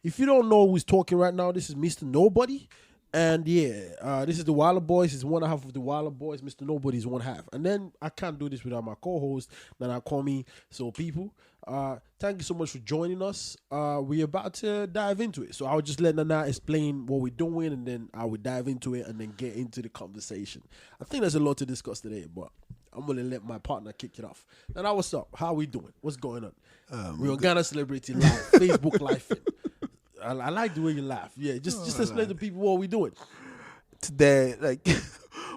If you don't know who's talking right now, this is Mr. Nobody. And this is the Wilder Boys. It's one half of the Wilder Boys. Mr. Nobody is one half. And then I can't do this without my co-host, Nana Kwame. So people, thank you so much for joining us. We're about to dive into it. So I'll just let Nana explain what we're doing, and then I will dive into it and then get into the conversation. I think there's a lot to discuss today, but I'm going to let my partner kick it off. Nana, what's up? How are we doing? What's going on? We're on Ghana Celebrity Live, Facebook Live. I like the way you laugh. Yeah, just explain to people what we're doing. Today,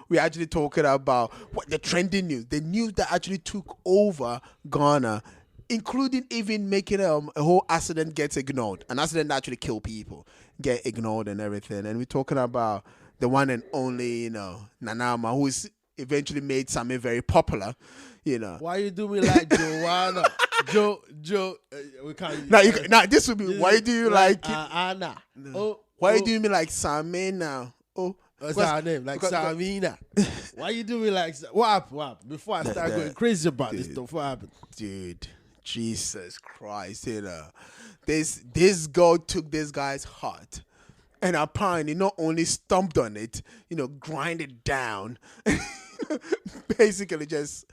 we're actually talking about what the trending news, the news that actually took over Ghana, including even making a whole accident gets ignored. An accident that actually kill people get ignored and everything. And we're talking about the one and only, Nanama, who's eventually made Sammy very popular. Why you do me like Joanna? Joe, we can't. Now this would be. Why do you like it? Anna. No. Why you do me like Sammy now? What's her name? Like Samina. Why you do me like? What happened? Before I start going crazy about this stuff, what happened? Dude, Jesus Christ! This girl took this guy's heart, and apparently not only stomped on it, grind it down, basically just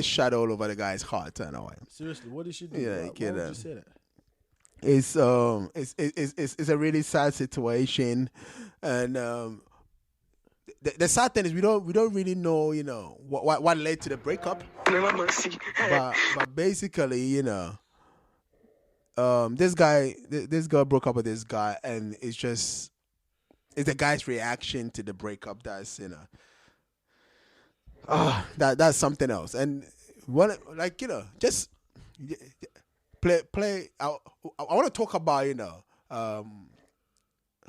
shot all over the guy's heart. I know. Seriously, what did she do? Why would you say that? It's a really sad situation, and the sad thing is we don't really know what led to the breakup. But basically, this girl broke up with this guy, and it's the guy's reaction to the breakup that's that's something else. And just play. I want to talk about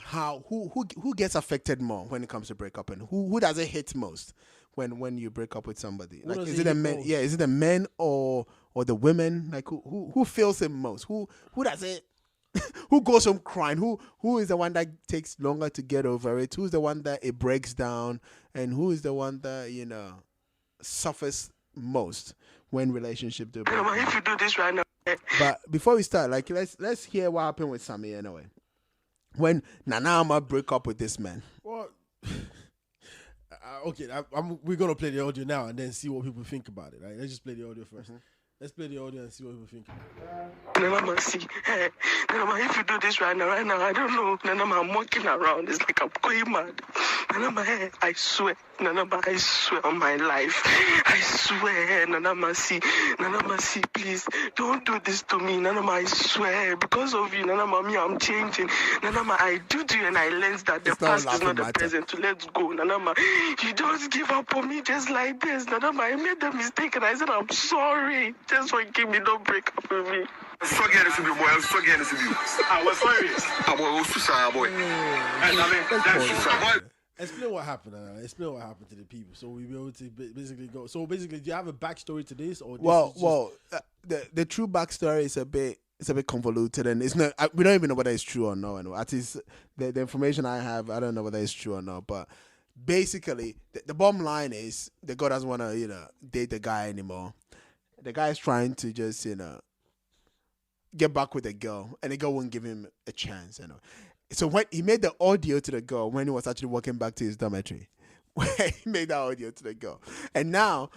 how who gets affected more when it comes to breakup, and who does it hit most when you break up with somebody. Like, is it the men? Yeah, is it the men or the women? Like who feels it most? Who does it? Who goes home crying? Who is the one that takes longer to get over it? Who's the one that it breaks down? And who is the one that suffers most when relationship do break down? If you do this right now. But before we start, let's hear what happened with Sammy anyway. When Nanama broke up with this man. Well, okay, we're gonna play the audio now and then see what people think about it. Right? Let's just play the audio first. Let's play the audio and see what people think. Nanama, if you do this right now, I don't know. Nanama, I'm walking around. It's like I'm going mad. Nanama, I swear. Nanama, I swear on my life. I swear. Nanama, please, don't do this to me. Nanama, I swear. Because of you, Nanama, I'm changing. Nanama, I do to you and I learned that the past is not the present. So let's go. Nanama, you don't give up on me just like this. Nanama, I made the mistake and I said, I'm sorry. Just forgive me, don't break up with me. I'm so getting to you, boy. I'm so getting to you. I was serious. Explain what happened. Explain what happened to the people, so we'll be able to basically go. So basically, do you have a backstory to this, or the true backstory is a bit convoluted, and it's not. We don't even know whether it's true or not. At least the information I have, I don't know whether it's true or not. But basically, the bottom line is the girl doesn't want to date the guy anymore. The guy is trying to just get back with the girl, and the girl won't give him a chance. So when he made the audio to the girl when he was actually walking back to his dormitory, he made that audio to the girl. And now,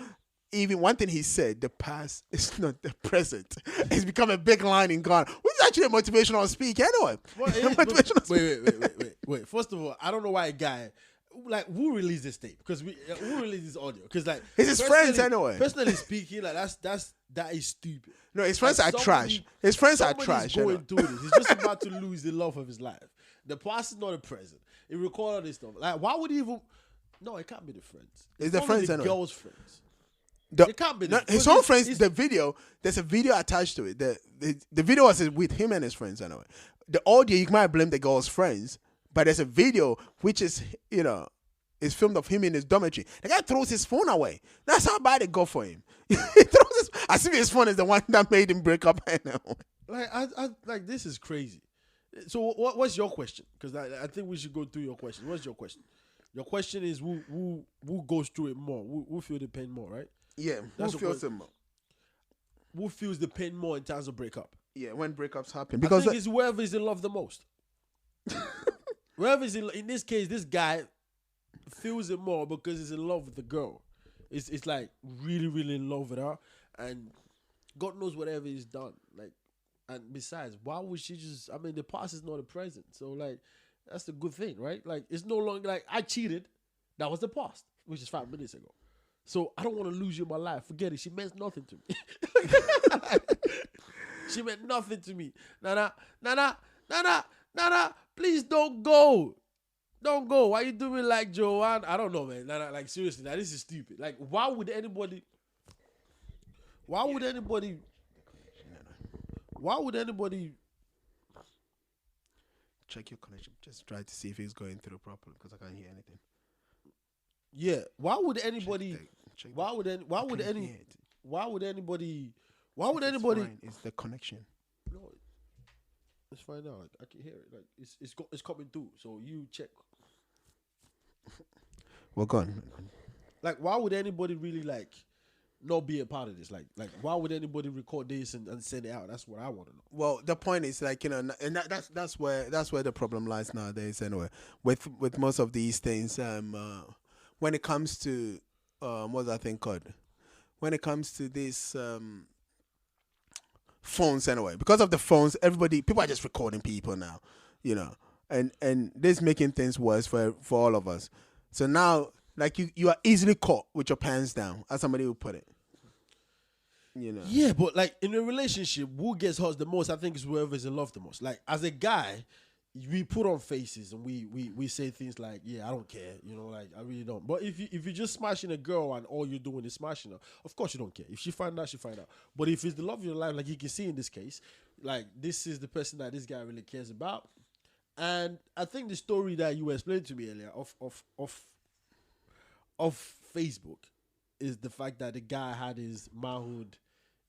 even one thing he said, the past is not the present. It's become a big line in Ghana, which is actually a motivational speak anyway. Wait. First of all, I don't know why a guy, who released this tape? Because who released this audio? Because it's his friends anyway. Personally speaking, that is stupid. No, his friends are trash. His friends are trash. Going through this. He's just about to lose the love of his life. The past is not the present. He recorded all this stuff. Why would he even? No, it can't be the friends. It's the friends anyway. Girl's friends. It can't be. His own friends. The video. There's a video attached to it. The video was with him and his friends anyway. The audio, you might blame the girl's friends, but there's a video which is is filmed of him in his dormitory. The guy throws his phone away. That's how bad it got for him. He throws as if his phone is the one that made him break up. This is crazy. So what's your question? Because I think we should go through your question. What's your question? Your question is who goes through it more? Who feel the pain more, right? Yeah. Who feels it more? Who feels the pain more in terms of breakup? Yeah, when breakups happen. I Because think it's whoever is in love the most. Whoever is in this case, this guy feels it more because he's in love with the girl. It's like really, really in love with her, and God knows whatever he's done. Like, and besides, why would she just? I mean, the past is not the present, so like that's the good thing, right? Like, it's no longer like I cheated. That was the past, which is 5 minutes ago. So I don't want to lose you in my life. Forget it. She meant nothing to me. She meant nothing to me. Nana, please don't go. Don't go. Why you doing like Joanne? I don't know, man. Nana, like seriously, now this is stupid. Like, why would anybody check your connection. Just try to see if it's going through properly because I can't hear anything. Yeah. Why would anybody Check why would anybody It's the connection. No, let's find out. Like, I can hear it. Like it's coming through. So you check. Well, gone. Like, why would anybody really like not be a part of this? Like why would anybody record this and send it out? That's what I want to know. Well, the point is like, you know, and that's where the problem lies nowadays. Anyway, with most of these things, when it comes to what's that thing called? When it comes to this phones anyway, because of the phones, people are just recording people now, you know, and this making things worse for all of us. So now, like you are easily caught with your pants down, as somebody would put it. You know. Yeah, but like in a relationship, who gets hurt the most? I think is whoever is in love the most. Like as a guy, we put on faces and we say things like, yeah, I don't care, you know, like I really don't. But if you're just smashing a girl and all you're doing is smashing her, of course you don't care. If she find out, she find out. But if it's the love of your life, like you can see in this case, like this is the person that this guy really cares about. And I think the story that you explained to me earlier of Facebook is the fact that the guy had his manhood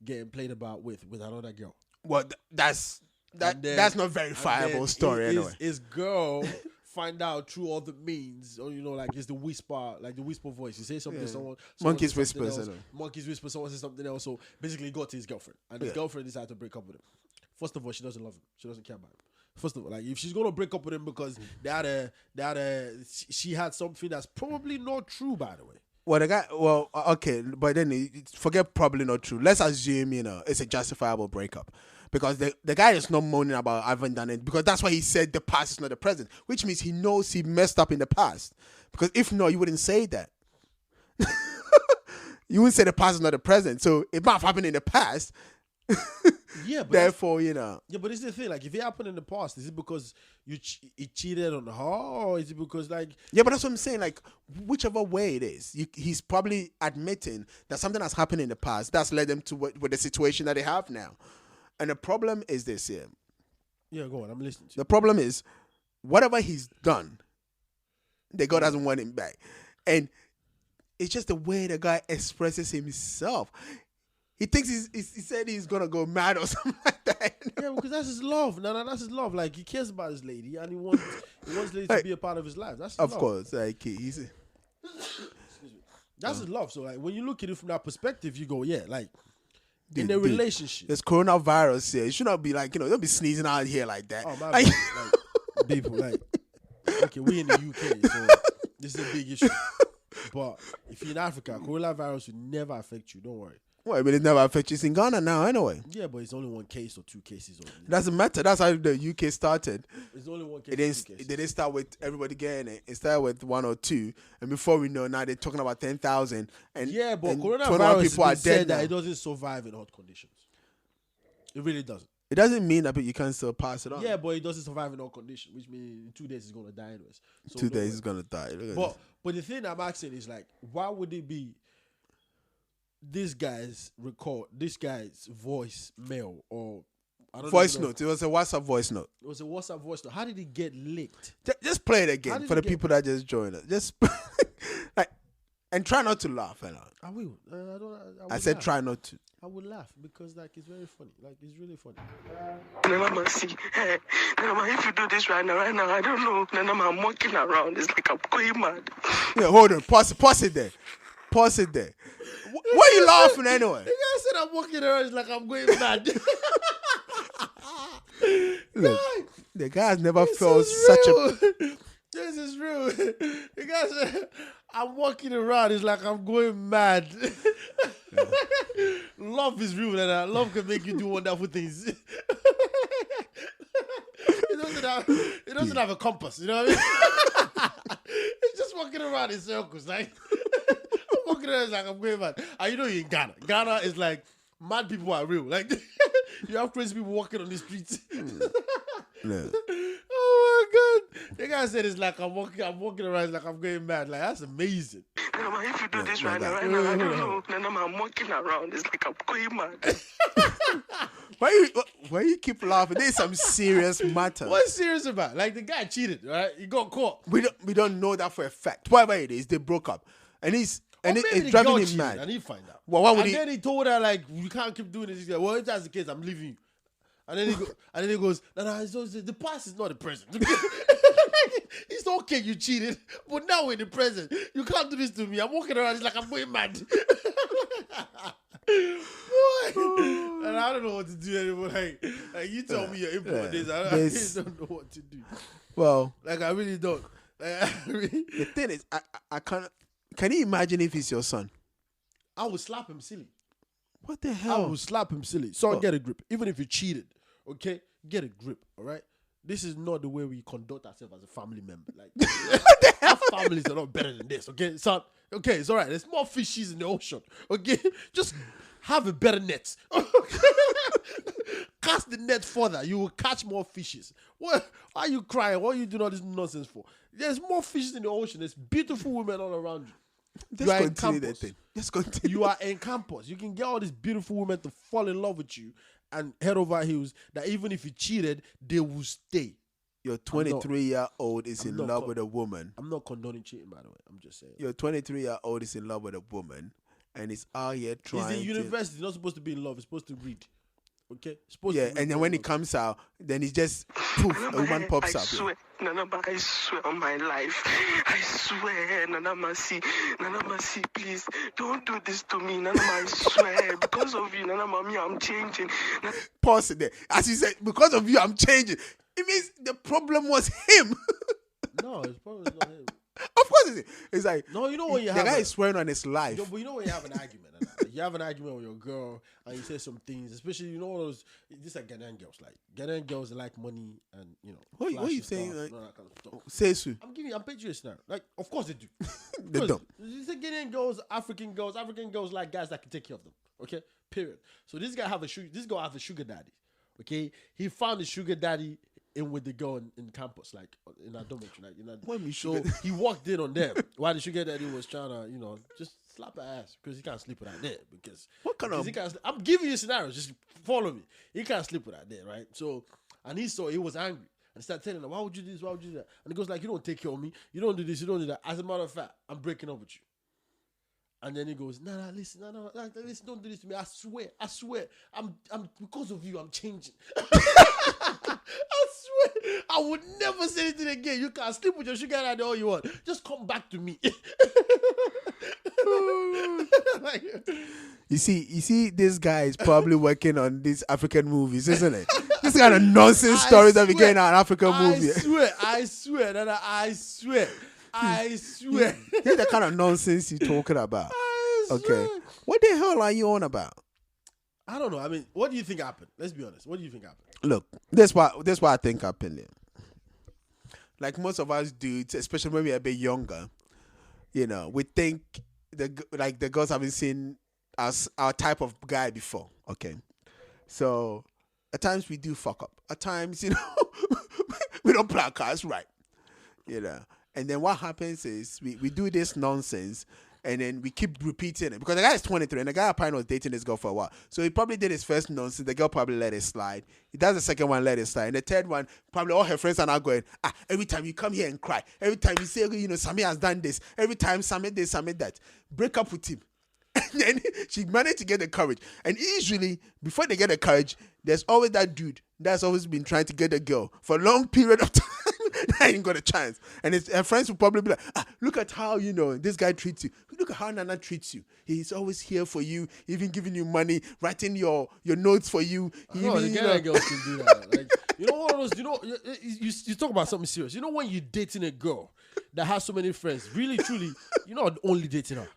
getting played about with another girl. Well, that's not verifiable story anyway. His girl find out through all the means, or you know, like it's the whisper voice. You say something to someone Monkeys says something whispers, else, anyway. Monkeys whisper, someone says something else. So basically, he got to his girlfriend, and his girlfriend decided to break up with him. First of all, she doesn't love him. She doesn't care about him. First of all, like if she's gonna break up with him because she had something that's probably not true, by the way. Well, the guy, okay, but then forget probably not true. Let's assume, you know, it's a justifiable breakup. Because the guy is not moaning about I haven't done it. Because that's why he said the past is not the present. Which means he knows he messed up in the past. Because if not, you wouldn't say that. You wouldn't say the past is not the present. So it might have happened in the past. Yeah, but therefore, you know. Yeah, but it's the thing. Like, if it happened in the past, is it because he cheated on her, or is it because like? Yeah, but that's what I'm saying. Like, whichever way it is, he's probably admitting that something has happened in the past that's led them to with the situation that they have now. And the problem is this here. Yeah, go on. I'm listening to you. The problem is, whatever he's done, the girl doesn't want him back, and it's just the way the guy expresses himself. He thinks he said he's gonna go mad or something like that. Yeah, because that's his love. No, that's his love. Like he cares about his lady, and he wants lady to be a part of his life. That's his love. Of course, like he's. That's his love. So like when you look at it from that perspective, you go, yeah, like in a relationship. There's coronavirus here. You should not be like, you know, don't be sneezing out here like that. Oh my God. Like, people, like, okay, we in the UK, so this is a big issue. But if you're in Africa, coronavirus will never affect you. Don't worry. Well, I mean, it never affects you. It's in Ghana now, anyway. Yeah, but it's only one case or 2 cases. It doesn't matter. That's how the UK started. It's only one case. They didn't start with everybody getting it. It started with 1 or 2. And before we know, now they're talking about 10,000. And yeah, but and coronavirus people are dead that now. it doesn't survive in hot conditions. It really doesn't. It doesn't mean that you can still pass it on. Yeah, but it doesn't survive in hot conditions, which means in 2 days it's going to die anyways. So 2 days it's going to die. But the thing I'm asking is like, why would it be this guy's voice mail or I don't voice know. note? It was a WhatsApp voice note. It was a WhatsApp voice note. How did it get leaked? Just play it again for the people that just joined us. Just like, and try not to laugh. I will. I said laugh. try not to. I would laugh because like it's very funny. Like it's really funny. Nana, see, hey, Nana, if you do this right now, I don't know. Nana, I'm walking around. It's like I'm going mad. Yeah, hold on. Pause it there. Pause it there. Why are you laughing anyway? The guy said I'm walking around. It's like I'm going mad. Look, the guy has never This felt is such real. This is real. The guy said, I'm walking around. It's like I'm going mad. Love is real, and love can make you do wonderful things. It doesn't have a compass. You know what I mean? It's just walking around in circles. Like I'm walking around like I'm going mad. And you know you're in Ghana. Ghana is like mad people are real. Like you have crazy people walking on the streets. No. Oh my God! The guy said it's like I'm walking around it's like I'm going mad. Like that's amazing. Nana, if you do this right now, I don't know. Nana, I'm walking around. It's like I'm going mad. Why you keep laughing? There's some serious matter. What's serious about? Like the guy cheated, right? He got caught. We don't know that for a fact. Whatever it is, they broke up, and it's Maybe driving the girl him cheated mad. and he find out. Well, why would and he? then he told her like, "You can't keep doing this." He said, well, if that's the case, I'm leaving you. And then he goes, "No, the past is not the present. It's okay, you cheated, but now we're in the present. You can't do this to me. I'm walking around. It's like I'm going mad." And I don't know what to do anymore. Like you tell me your input on this. I really don't know what to do. Well, Like I really don't. the thing is, I can't. Can you imagine if it's your son? I would slap him silly. What the I hell? will slap him silly. So get a grip. Even if you cheated, okay? Get a grip, all right? This is not the way we conduct ourselves as a family member. Like, our families are not better than this, okay? So, okay, it's all right. There's more fishes in the ocean, okay? Just have a better net. Cast the net further. You will catch more fishes. Why are you crying? What are you doing all this nonsense for? There's more fishes in the ocean. There's beautiful women all around you. Just continue that thing. Just continue. You are in campus. You can get all these beautiful women to fall in love with you and head over heels that even if you cheated, they will stay. Your 23-year-old is in love with a woman. I'm not condoning cheating, by the way. I'm just saying. Your 23-year-old is in love with a woman and is out here trying He's in university. He's not supposed to be in love. He's supposed to read. Okay? And then when he comes out, then he's just poof, a woman pops up. I swear, Nana, I swear on my life. I swear, Nana Masi, please don't do this to me, Nana. I swear, because of you, Nana Mami, I'm changing. Pause it there. As he said, because of you, I'm changing. It means the problem was him. No, his problem is not him. Of course it is. It's like, no, you know when you the have guy is swearing on his life. But you know when you have an argument, you have an argument with your girl, and you say some things, especially you know those. These are Ghanaian girls. Like Ghanaian girls like money, and you know. What are you saying? Stuff, like, and all that kind of stuff. Say so. I'm painting you a scenario. Like, of course they do. They don't. These are Ghanaian girls, African girls like guys that can take care of them. Okay, period. So this girl have a sugar daddy. Okay, he found a sugar daddy in with the girl in campus, like in our dormitory, like in our, so he walked in on them while the sugar daddy was trying to, you know, just slap her ass because he can't sleep with her there. Because what kind of? I'm giving you scenarios, just follow me. He can't sleep with her there, right? So, and he was angry and started telling her, "Why would you do this? Why would you do that?" And he goes like, "You don't take care of me. You don't do this. You don't do that. As a matter of fact, I'm breaking up with you." And then he goes, "No, listen, listen, don't do this to me. I swear, I'm because of you, I'm changing." I swear, I would never say anything again. You can sleep with your sugar daddy all you want. Just come back to me. Like, you see, this guy is probably working on these African movies, isn't it? This kind of nonsense stories that we get in an African movie. I swear. Here's the kind of nonsense you're talking about. Okay. What the hell are you on about? I don't know. I mean, what do you think happened? Let's be honest. What do you think happened? Look, that's what I think happened. Like most of us dudes, especially when we're a bit younger, you know, we think the girls haven't seen us our type of guy before. Okay, so at times we do fuck up. At times, you know, we don't play our cards right. You know, and then what happens is we do this nonsense. And then we keep repeating it because the guy is 23 and the guy apparently was dating this girl for a while. So he probably did his first nonsense. The girl probably let it slide. He does the second one, let it slide. And the third one, probably all her friends are now going, every time you come here and cry, every time you say, you know, Sammy has done this, every time Sammy this, Sammy that, break up with him. And then she managed to get the courage. And usually, before they get the courage, there's always that dude that's always been trying to get the girl for a long period of time. I ain't got a chance. And her friends will probably be like, look at how, you know, this guy treats you. Look at how Nana treats you. He's always here for you, even giving you money, writing your notes for you. The Ghanaian girls can do that. Like, You know one of those. You know, you talk about something serious. You know when you're dating a girl that has so many friends, really truly, you're not only dating her.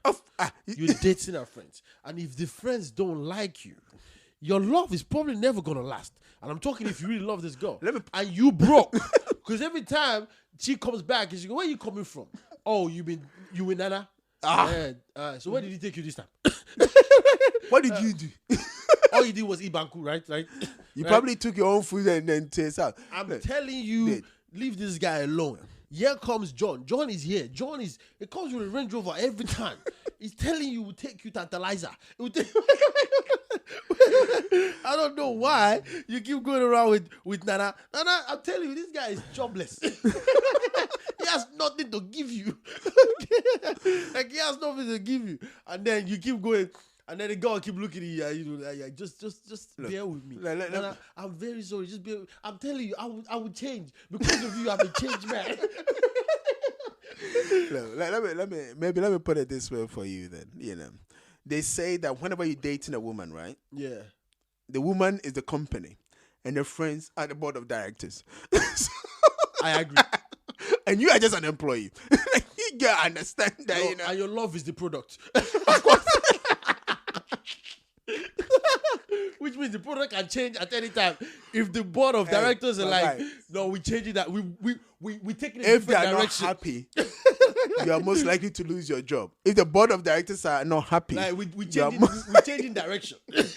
You're dating her friends, and if the friends don't like you, your love is probably never gonna last. And I'm talking if you really love this girl, and you broke, because every time she comes back, and she go, "Where are you coming from?" Oh, you with Nana? So where did he take you this time? What did you do? All you did was eat banku, right? You probably took your own food and then taste out. I'm telling you, leave this guy alone. Here comes John. John is here. It comes with a Range Rover every time. He's telling you, will take you tantalizer. I don't know why you keep going around with Nana. Nana, I'm telling you, this guy is jobless. He has nothing to give you. Like, he has nothing to give you. And then you keep going. And then the girl keep looking at you, just look, bear with me. I'm very sorry. Just bear. I'm telling you, I will change because of you. I'm a changed man. Let me put it this way for you. Then they say that whenever you're dating a woman, right? Yeah. The woman is the company, and the friends are the board of directors. I agree. And you are just an employee. You gotta understand that, And your love is the product. Of course. Which means the product can change at any time. If the board of directors are like, no, we changing that. We taking it in a different direction. Not happy, you are most likely to lose your job. If the board of directors are not happy, like we changing direction. I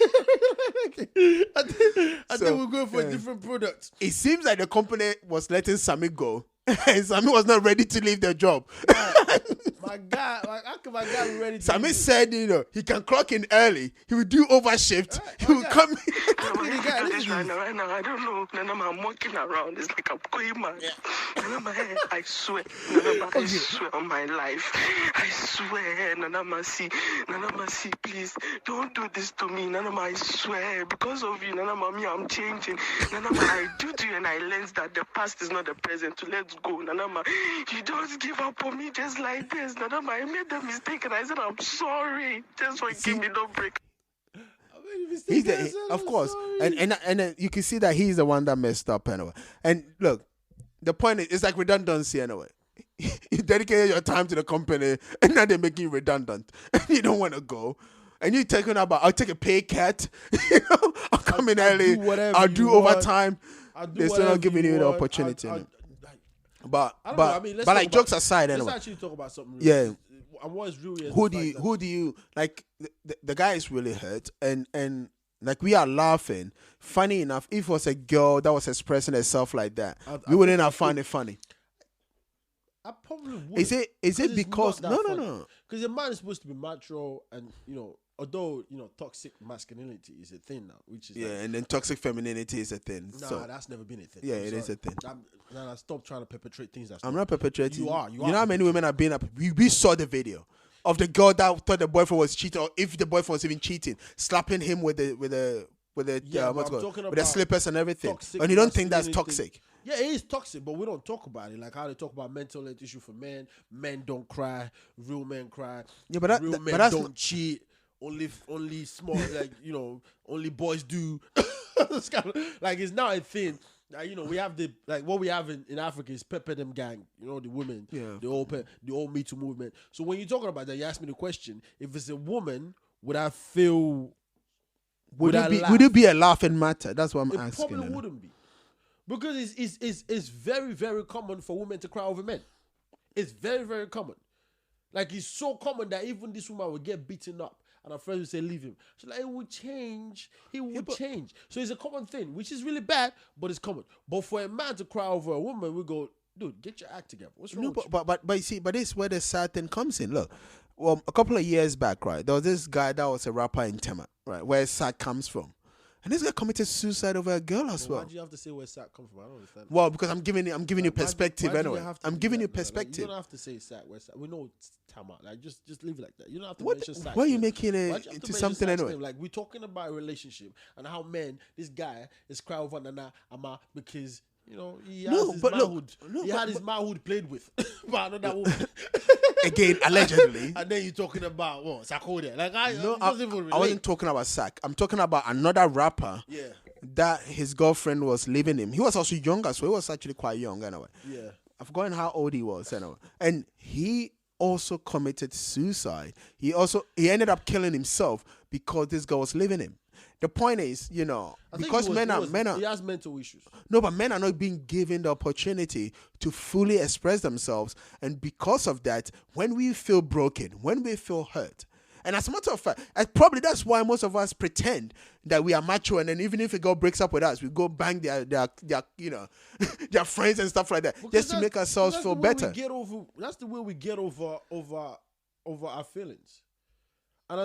think we're going for a different product. It seems like the company was letting Sammy go. And Sammy was not ready to leave the job. My guy, how can my guy be ready to Sammy said, he can clock in early. He will do overshift. He will come in. Right now, I don't know. I'm walking around. It's like I'm going mad. I swear. I swear on my life. I swear. Nanama, see, please. Don't do this to me. Nanama, I swear. Because of you, Nanama, me, I'm changing. Nanama, I do to you and I learned that the past is not the present. So let's go. Nanama, you don't give up on me just like this. Nanama, I made the mistake and I said, I'm sorry. Just forgive me, don't break. Of course. And you can see that he's the one that messed up anyway. And look, the point is, it's like redundancy anyway. You dedicated your time to the company and now they're making you redundant. And you don't want to go. And you're talking about, I'll take a pay cut. I'll come in early. I'll do overtime. They're still not giving you the opportunity. But like jokes aside anyway. Let's actually talk about something real. Yeah. And what is really who do you like? The guy is really hurt, and like we are laughing. Funny enough, if it was a girl that was expressing herself like that, we wouldn't have found it funny. I probably would. Is it because no? Because a man is supposed to be macho, and although toxic masculinity is a thing now, which is and then toxic femininity is a thing. Nah, that's never been a thing. Yeah, it is a thing. Stop trying to perpetrate things. I'm not perpetrating. You are. You know how many women have been up? We saw the video of the girl that thought the boyfriend was cheating, or if the boyfriend was even cheating, slapping him with the slippers and everything. And you don't think that's toxic? Yeah, it is toxic, but we don't talk about it. Like how they talk about mental health issue for men. Men don't cry. Real men cry. Yeah, but real men don't cheat. Only small, only boys do. Like it's now a thing. We have what we have in Africa is Pepper Them Gang. The women, the old Me Too movement. So when you're talking about that, you ask me the question: if it's a woman, would I feel? Would it be a laughing matter? That's what I'm asking. It probably wouldn't be, because it's very, very common for women to cry over men. It's very, very common. Like it's so common that even this woman will get beaten up. And our friends will say, leave him. She's like, it will change. He will change. So it's a common thing, which is really bad, but it's common. But for a man to cry over a woman, we go, dude, get your act together. What's wrong with you? But you see, but this is where the sad thing comes in. Look, a couple of years back, right, there was this guy that was a rapper in Tema, right, where Sack comes from. And this guy committed suicide over a girl as well. Why do you have to say where Sack comes from? I don't understand. Well, because I'm giving you perspective anyway. I'm giving you perspective. You don't have to say Sack, where Sack. We know it's Tama. Like just leave it like that. You don't have to mention Sack. Why are you making it into something anyway? Like we're talking about a relationship and how this guy is crying over Nana Ama because he has his manhood. He had his manhood played with by another woman. Again, allegedly. And then you're talking about Sakode. Like I wasn't talking about Sack. I'm talking about another rapper that his girlfriend was leaving him. He was also younger, so he was actually quite young anyway. Yeah. I've forgotten how old he was anyway. And he also committed suicide. He ended up killing himself because this girl was leaving him. The point is, because men are he has mental issues. No, but men are not being given the opportunity to fully express themselves, and because of that, when we feel broken, when we feel hurt, and as a matter of fact, probably that's why most of us pretend that we are macho, and then even if a girl breaks up with us, we go bang their their friends and stuff like that, just to make ourselves feel better. That's the way we get over our feelings, and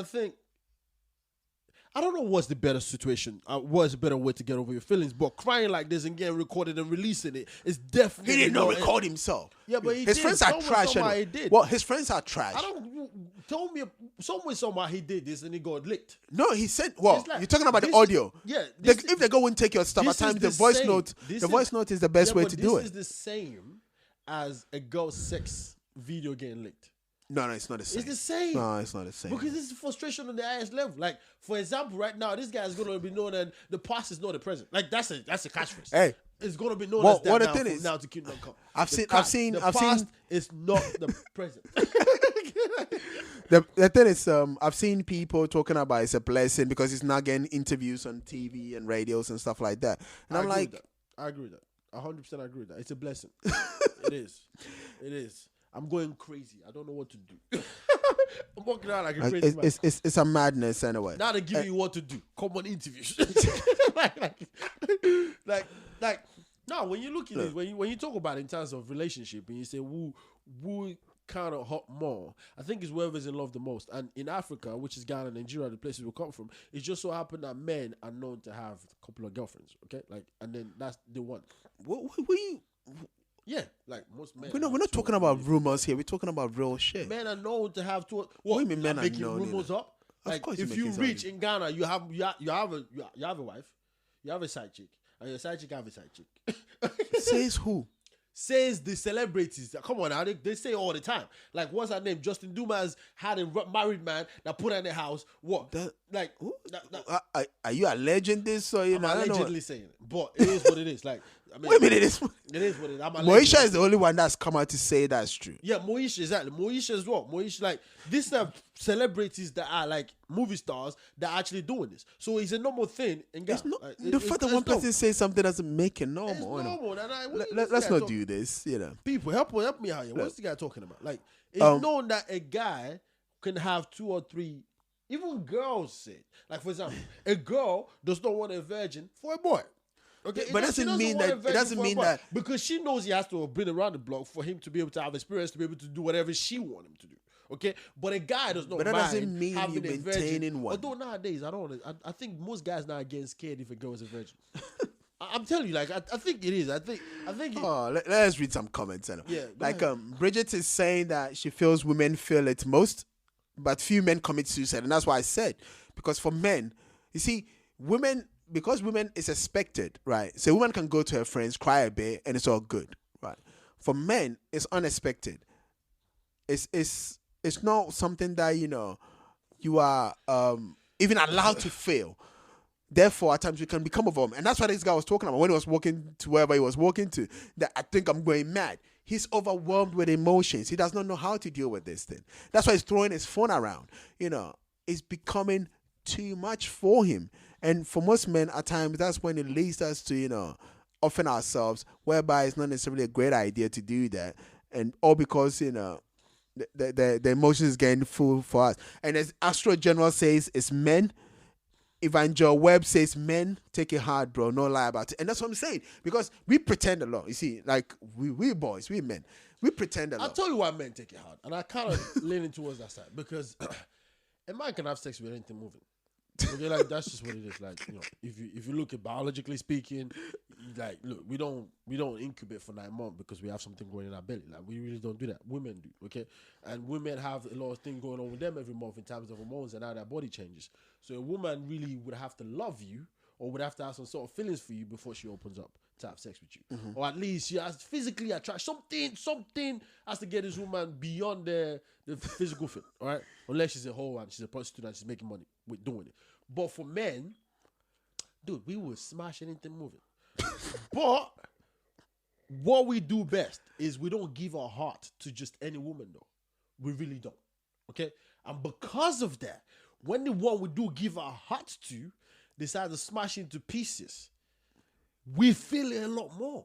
I don't know what's the better situation, what's the better way to get over your feelings, but crying like this and getting recorded and releasing it is definitely... He didn't know record himself. Yeah, but his friends are trash. Well, his friends are trash. Tell me, somehow he did this and he got licked. No, he said, well, you're talking about the audio. If they go and take your stuff, at times the voice note is the best way to do it. This is the same as a girl's sex video getting licked. No, it's not the same. It's the same. No, it's not the same. Because this is frustration on the highest level. Like, for example, right now, this guy is going to be known as the past is not the present. Like, that's a catchphrase. Hey, it's going to be known as that what now, the thing is, now to Kingdom Come. The past is not the present. The thing is, I've seen people talking about it's a blessing because it's not getting interviews on TV and radios and stuff like that. And I'm like, I agree with that. 100% agree with that. It's a blessing. It is. It is. I'm going crazy. I don't know what to do. I'm walking around like a crazy man. It's a madness anyway. Now they give you what to do. Come on interviews. like no, when you look at it, when you talk about it in terms of relationship and you say who kind of hot more, I think it's whoever's in love the most. And in Africa, which is Ghana, Nigeria, the places we come from, it just so happened that men are known to have a couple of girlfriends. Okay, and then that's the one. Yeah, like most men. We're not talking about rumors here. We're talking about real shit. Men are known to have two. What do you mean men are making known? Rumors up. Like if you reach in Ghana, you have a wife, you have a side chick, and your side chick have a side chick. Says who? Says the celebrities. Come on now, they say all the time. Like what's her name? Justin Dumas had a married man that put her in the house. What? Are you alleging this or I'm allegedly saying it, but it is what it is. Like. Wait a minute, it is what it is. Moesha is the only one that's come out to say that's true. Yeah, Moesha, exactly. Moesha as well. Moesha, like, these are celebrities that are like movie stars that are actually doing this. So it's a normal thing. It's not, the fact that one person says something doesn't make it normal. It's normal. Let's not do this, People, help me out here. What's the guy talking about? Like, it's known that a guy can have 2 or 3, even girls say. Like, for example, a girl does not want a virgin for a boy. Okay, but it doesn't mean that because she knows he has to have been around the block for him to be able to have experience to be able to do whatever she wants him to do. Okay, but a guy does not. But that mind doesn't mean having you're a maintaining virgin. one. Although nowadays I think most guys now are getting scared if a girl is a virgin. I'm telling you, like I think it is. I think. Let's read some comments. Yeah, like Bridget is saying that she feels women feel it most, but few men commit suicide, and that's why I said because for men, you see, women. Because women is expected, right? So women can go to her friends, cry a bit, and it's all good, right? For men, it's unexpected. It's not something that you are even allowed to feel. Therefore, at times you can become overwhelmed, and that's what this guy was talking about when he was walking to wherever he was walking to. That I think I'm going mad. He's overwhelmed with emotions. He does not know how to deal with this thing. That's why he's throwing his phone around. It's becoming too much for him. And for most men, at times, that's when it leads us to, offend ourselves, whereby it's not necessarily a great idea to do that. And all because, the emotions is getting full for us. And as Astro General says, it's men. Evangel Webb says, men, take it hard, bro. No lie about it. And that's what I'm saying. Because we pretend a lot. You see, like, we boys, we men, we pretend a lot. I'll tell you why men take it hard. And I kind of leaning towards that side. Because a man can have sex with anything moving. Okay, like that's just what it is. Like, if you look at biologically speaking, like, look, we don't incubate for 9 months because we have something going in our belly. Like, we really don't do that. Women do, okay? And women have a lot of things going on with them every month in terms of hormones and how their body changes. So a woman really would have to love you or would have to have some sort of feelings for you before she opens up to have sex with you. Mm-hmm. Or at least she has physically attract something has to get this woman beyond the physical fit, all right? Unless she's a hoe and she's a prostitute and she's making money with doing it. But for men, dude, we would smash anything moving. But what we do best is we don't give our heart to just any woman, though. We really don't. Okay? And because of that, when the one we do give our hearts to decide to smash into pieces, we feel it a lot more.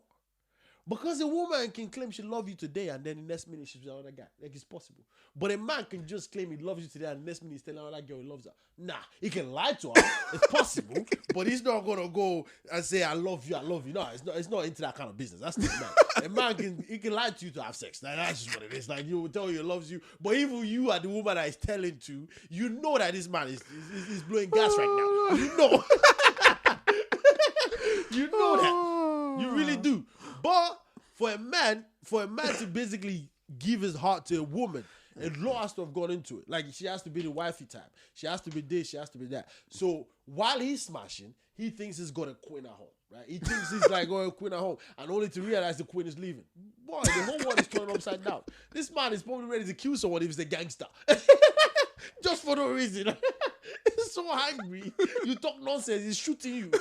Because a woman can claim she loves you today and then the next minute she's with another guy. Like, it's possible. But a man can just claim he loves you today and the next minute he's telling another girl he loves her. Nah, he can lie to her. It's possible. But he's not going to go and say, I love you, I love you. No, it's not into that kind of business. That's not man. A man can lie to you to have sex. Like, that's just what it is. Like, you will tell you he loves you. But even you are the woman that is telling to, you know that this man is blowing gas right now. You know. You know that. You really do. But for a man to basically give his heart to a woman, a lot has to have gone into it. Like, she has to be the wifey type. She has to be this, she has to be that. So while he's smashing, he thinks he's got a queen at home, right? He thinks he's like got a queen at home, and only to realize the queen is leaving. Boy, the whole world is turning upside down. This man is probably ready to kill someone if he's a gangster. Just for no reason. He's so angry. You talk nonsense, he's shooting you.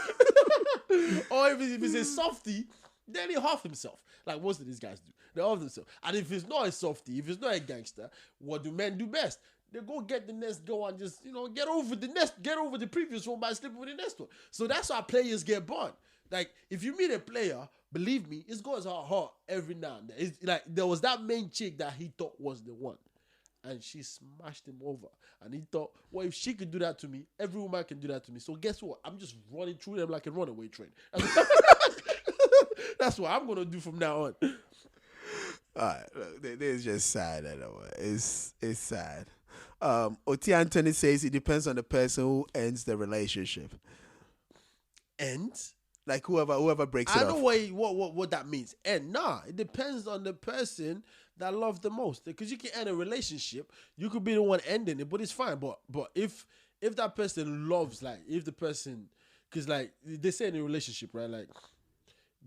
Or if he's a softie, then he half himself. Like most of these guys do. They half themselves. And if it's not a softie, if it's not a gangster, what do men do best? They go get the next girl and just, get over the previous one by sleeping with the next one. So that's how players get born. Like, if you meet a player, believe me, it's going to heart every now and then. It's like, there was that main chick that he thought was the one. And she smashed him over. And he thought, well, if she could do that to me, every woman can do that to me. So guess what? I'm just running through them like a runaway train. That's what I'm going to do from now on. All right, look, this is just sad. It's sad. Oti Anthony says it depends on the person who ends the relationship. Ends? Like whoever breaks it off. I know what that means. And it depends on the person that loves the most. Because you can end a relationship, you could be the one ending it, but it's fine. But if that person loves, like, if the person, because like they say in a relationship, right, like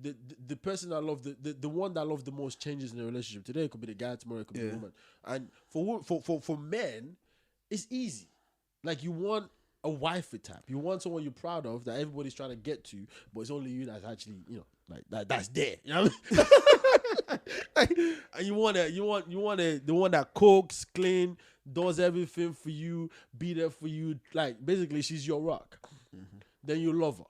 the person that love the one that loves the most changes in the relationship. Today it could be the guy, tomorrow it could be the woman. And for men, it's easy. Like, you want a wifey type. You want someone you're proud of that everybody's trying to get to, but it's only you that's actually, like that's there. You know what I mean? And you want the one that cooks, clean, does everything for you, be there for you. Like, basically, she's your rock. Mm-hmm. Then you love her.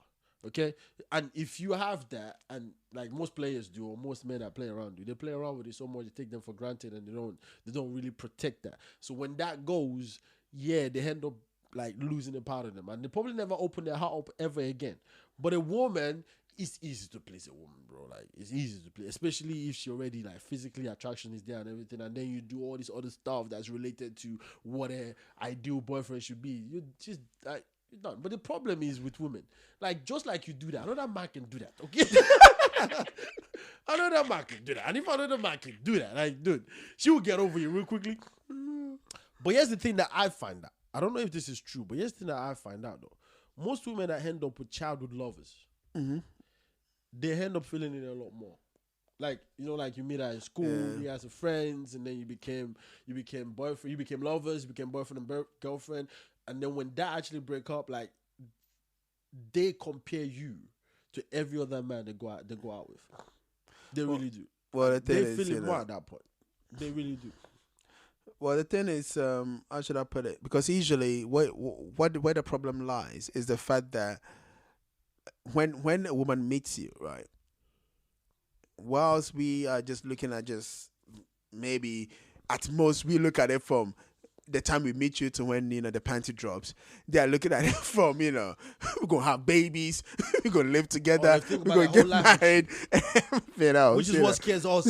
Okay? And if you have that, and like most players do, or most men that play around do, they play around with it so much, they take them for granted, and they don't really protect that. So when that goes, they end up like losing a part of them, and they probably never open their heart up ever again. But a woman, it's easy to please a woman, bro. Like, it's easy to please, especially if she already, like, physically attraction is there and everything, and then you do all this other stuff that's related to what an ideal boyfriend should be. You just like, you're done. But the problem is with women, like, just like you do that, another man can do that. Okay. Another man can do that, and if another man can do that, like, dude, she will get over you real quickly. But here's the thing that I find out. I don't know if this is true, but here's the thing that I find out, though. Most women that end up with childhood lovers, they end up feeling it a lot more. Like, like you meet her in school, you had some friends, and then you became boyfriend, you became lovers, you became boyfriend and girlfriend, and then when that actually break up, like, they compare you to every other man they go out with. They really do. Well, the thing is, they feel it more at that point. They really do. Well, the thing is, how should I put it? Because usually, where the problem lies is the fact that when a woman meets you, right, whilst we are just looking at just maybe at most we look at it from the time we meet you to when the panty drops, they are looking at it from we're gonna have babies, we're gonna live together, we're gonna get married, which is what scares us.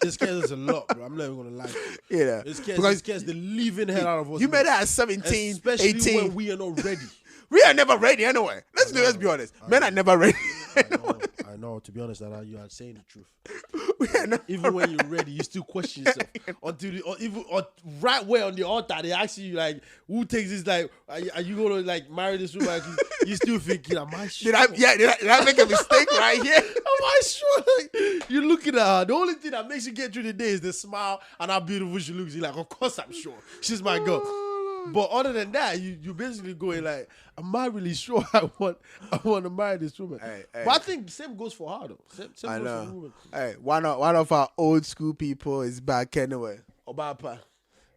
It scares us a lot, bro. I'm not even gonna lie to you. It scares the living hell out of us. You met her at 17, especially 18. when we are not ready. We are never ready anyway. Let's be honest. Men are never ready. I know. To be honest, you are saying the truth. Even when you're ready, you still question yourself. Or right where on the altar, they ask you, like, who takes this? Like, are you gonna, like, marry this woman? Like, you still thinking, am I sure? Did I make a mistake right here? Am I sure? Like, you're looking at her. The only thing that makes you get through the day is the smile and how beautiful she looks. You're like, of course I'm sure. She's my girl. But other than that, you basically going like, I'm not really sure I want to marry this woman. Hey. But I think same goes for her though. Same I goes know. for women. Hey, one of our old school people is back anyway. Obapa.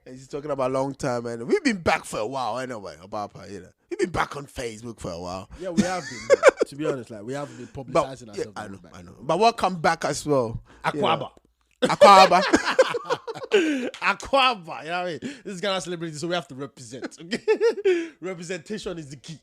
And he's talking about long time, and we've been back for a while anyway. Obapa, we've been back on Facebook for a while. Yeah, we have been. To be honest, like we haven't been publicizing ourselves. I know. But welcome back as well. Aquaba. Aquaba. Aquaba, you know what I mean? This is Ghana celebrity, so we have to represent. Okay? Representation is the key.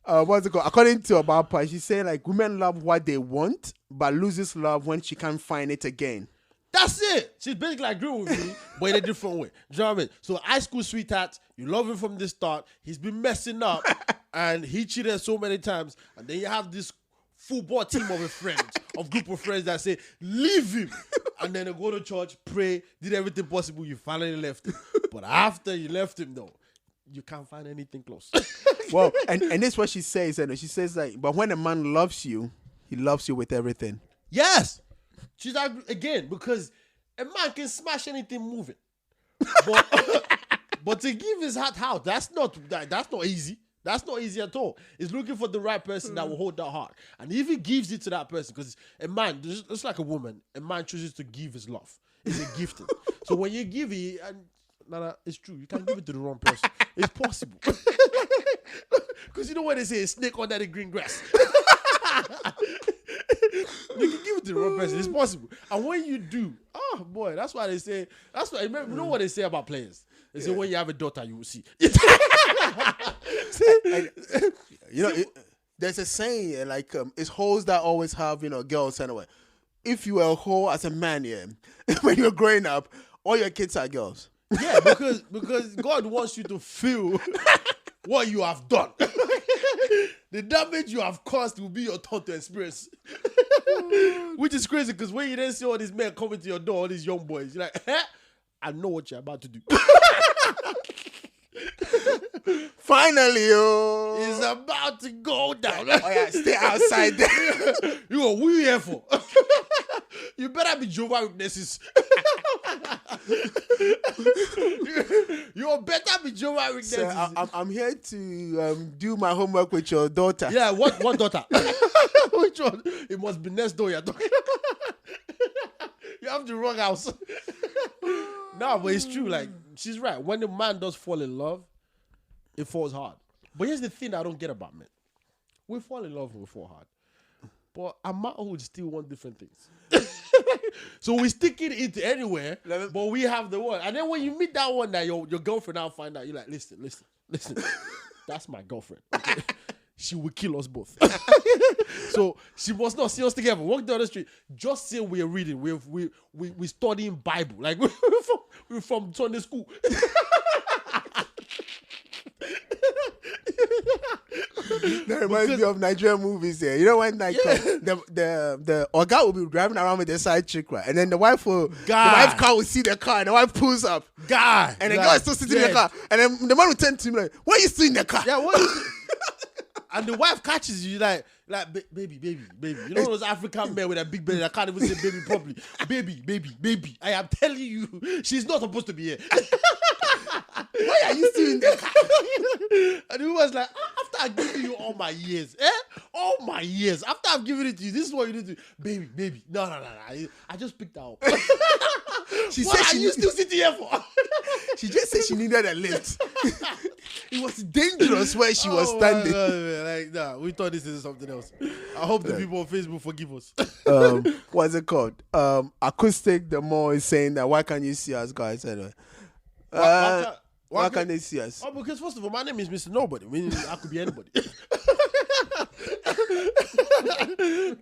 What's it called? According to Obapa, she's saying like women love what they want, but loses love when she can't find it again. That's it. She's basically agreeing with me, but in a different way. Do you know what I mean? So high school sweetheart, you love him from the start. He's been messing up, and he cheated so many times. And then you have this football team of a friend, of group of friends that say, leave him. And then they go to church, pray, did everything possible. You finally left him. But after you left him, though, you can't find anything close. Well, and this is what she says. She says like, but when a man loves you, he loves you with everything. Yes. She's like, again, because a man can smash anything moving. But to give his heart out, that's not easy. That's not easy at all. He's looking for the right person that will hold that heart. And if he gives it to that person, because a man, just like a woman, a man chooses to give his love. It's a gifting. So when you give it, and it's true, you can give it to the wrong person. It's possible. Because you know what they say, a snake under the green grass. You can give it to the wrong person. It's possible. And when you do, oh boy, that's why they say, you know what they say about players? They say when you have a daughter, you will see. There's a saying like it's hoes that always have girls anyway. If you were a hoe as a man, when you're growing up, all your kids are girls. Yeah, because God wants you to feel what you have done. The damage you have caused will be your thought to experience. Which is crazy because when you then see all these men coming to your door, all these young boys, you're like, I know what you're about to do. Finally, it's about to go down. Oh yeah, stay outside there. You go, what are you here for? You better be Jehovah's Witnesses. You better be Jehovah's Witnesses. So I'm here to do my homework with your daughter. Yeah, what daughter? Which one? It must be next door you're talking. You have the wrong house. No, but it's true. Like, she's right. When the man does fall in love, it falls hard. But here's the thing that I don't get about men. We fall in love and we fall hard. But a man would still want different things. So we stick it into anywhere, but we have the one. And then when you meet that one that your girlfriend now find out, you're like, listen. That's my girlfriend. Okay? She will kill us both. So she must not see us together. Walk down the street. Just say we're reading. We studying Bible. Like we're from Sunday school. That reminds me of Nigerian movies here. You know when like the Oga will be driving around with the side chick, right? And then the wife car will see the car and the wife pulls up. And the girl is still sitting in the car. And then the man will turn to him like, why are you still in the car? Yeah, what is And the wife catches you like baby. You know those African men with a big belly that can't even say baby properly. Baby. I am telling you, she's not supposed to be here. Why are you still in the car? And he was like, after I've given you all my years, all my years, after I've given it to you, this is what you need to do. Baby. No. I just picked her up. She what said are you still sitting here for? She just said she needed a lift. It was dangerous where she was standing. God, man. Like, we thought this is something else. I hope the people on Facebook forgive us. What's it called? Acoustic, the more is saying that why can't you see us guys anyway? Why can't they see us? Oh, because first of all, my name is Mr. Nobody. I mean, I could be anybody.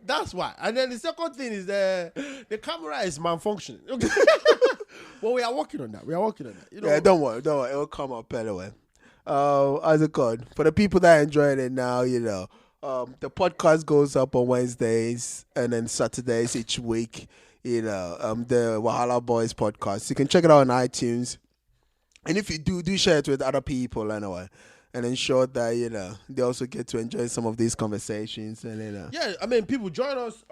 That's why. And then the second thing is the camera is malfunctioning. Okay. But we are working on that. You know, yeah, don't worry. It will come up anyway. How's it called? For the people that are enjoying it now, the podcast goes up on Wednesdays and then Saturdays each week. The Wahala Boys podcast. You can check it out on iTunes. And if you do share it with other people anyway. And ensure that, they also get to enjoy some of these conversations. And yeah, I mean, people join us.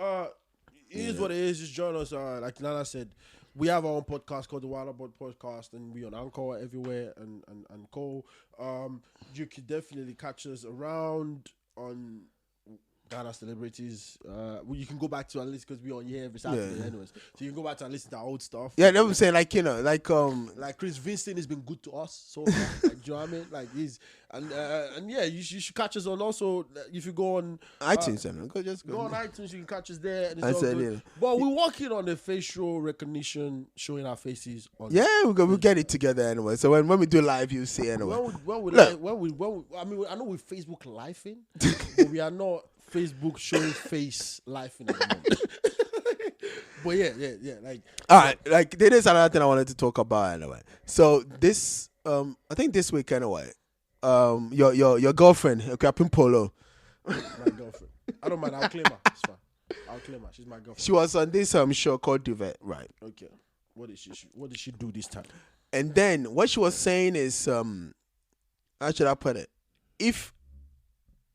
It is what it is. Just join us. Like Nana said, we have our own podcast called the Wild Boy Podcast, and we on Anchor everywhere and co. You can definitely catch us around on Ghana celebrities. You can go back to our list because we're on here every Saturday, anyways. So you can go back to and listen to our old stuff. Yeah, that's what I'm saying. Like Chris Vincent has been good to us so far. Like, do you know what I mean? Like he's and yeah, you should catch us on. Also, if you go on iTunes, go on iTunes, you can catch us there. And I it's all said, good. yeah. But we're working on the facial recognition, showing our faces. On we'll get it together anyway. So when we do live, you see anyway. I mean, I know we're Facebook living, but we are not Facebook showing face life in the moment. But yeah. Like, all right, like there is another thing I wanted to talk about anyway. So this, I think this week anyway, your girlfriend, Efia Polo. My girlfriend. I don't mind. I'll claim her. It's fine. I'll claim her. She's my girlfriend. She was on this show called Duvet, right? Okay. What did she do this time? And then what she was saying is, how should I put it? If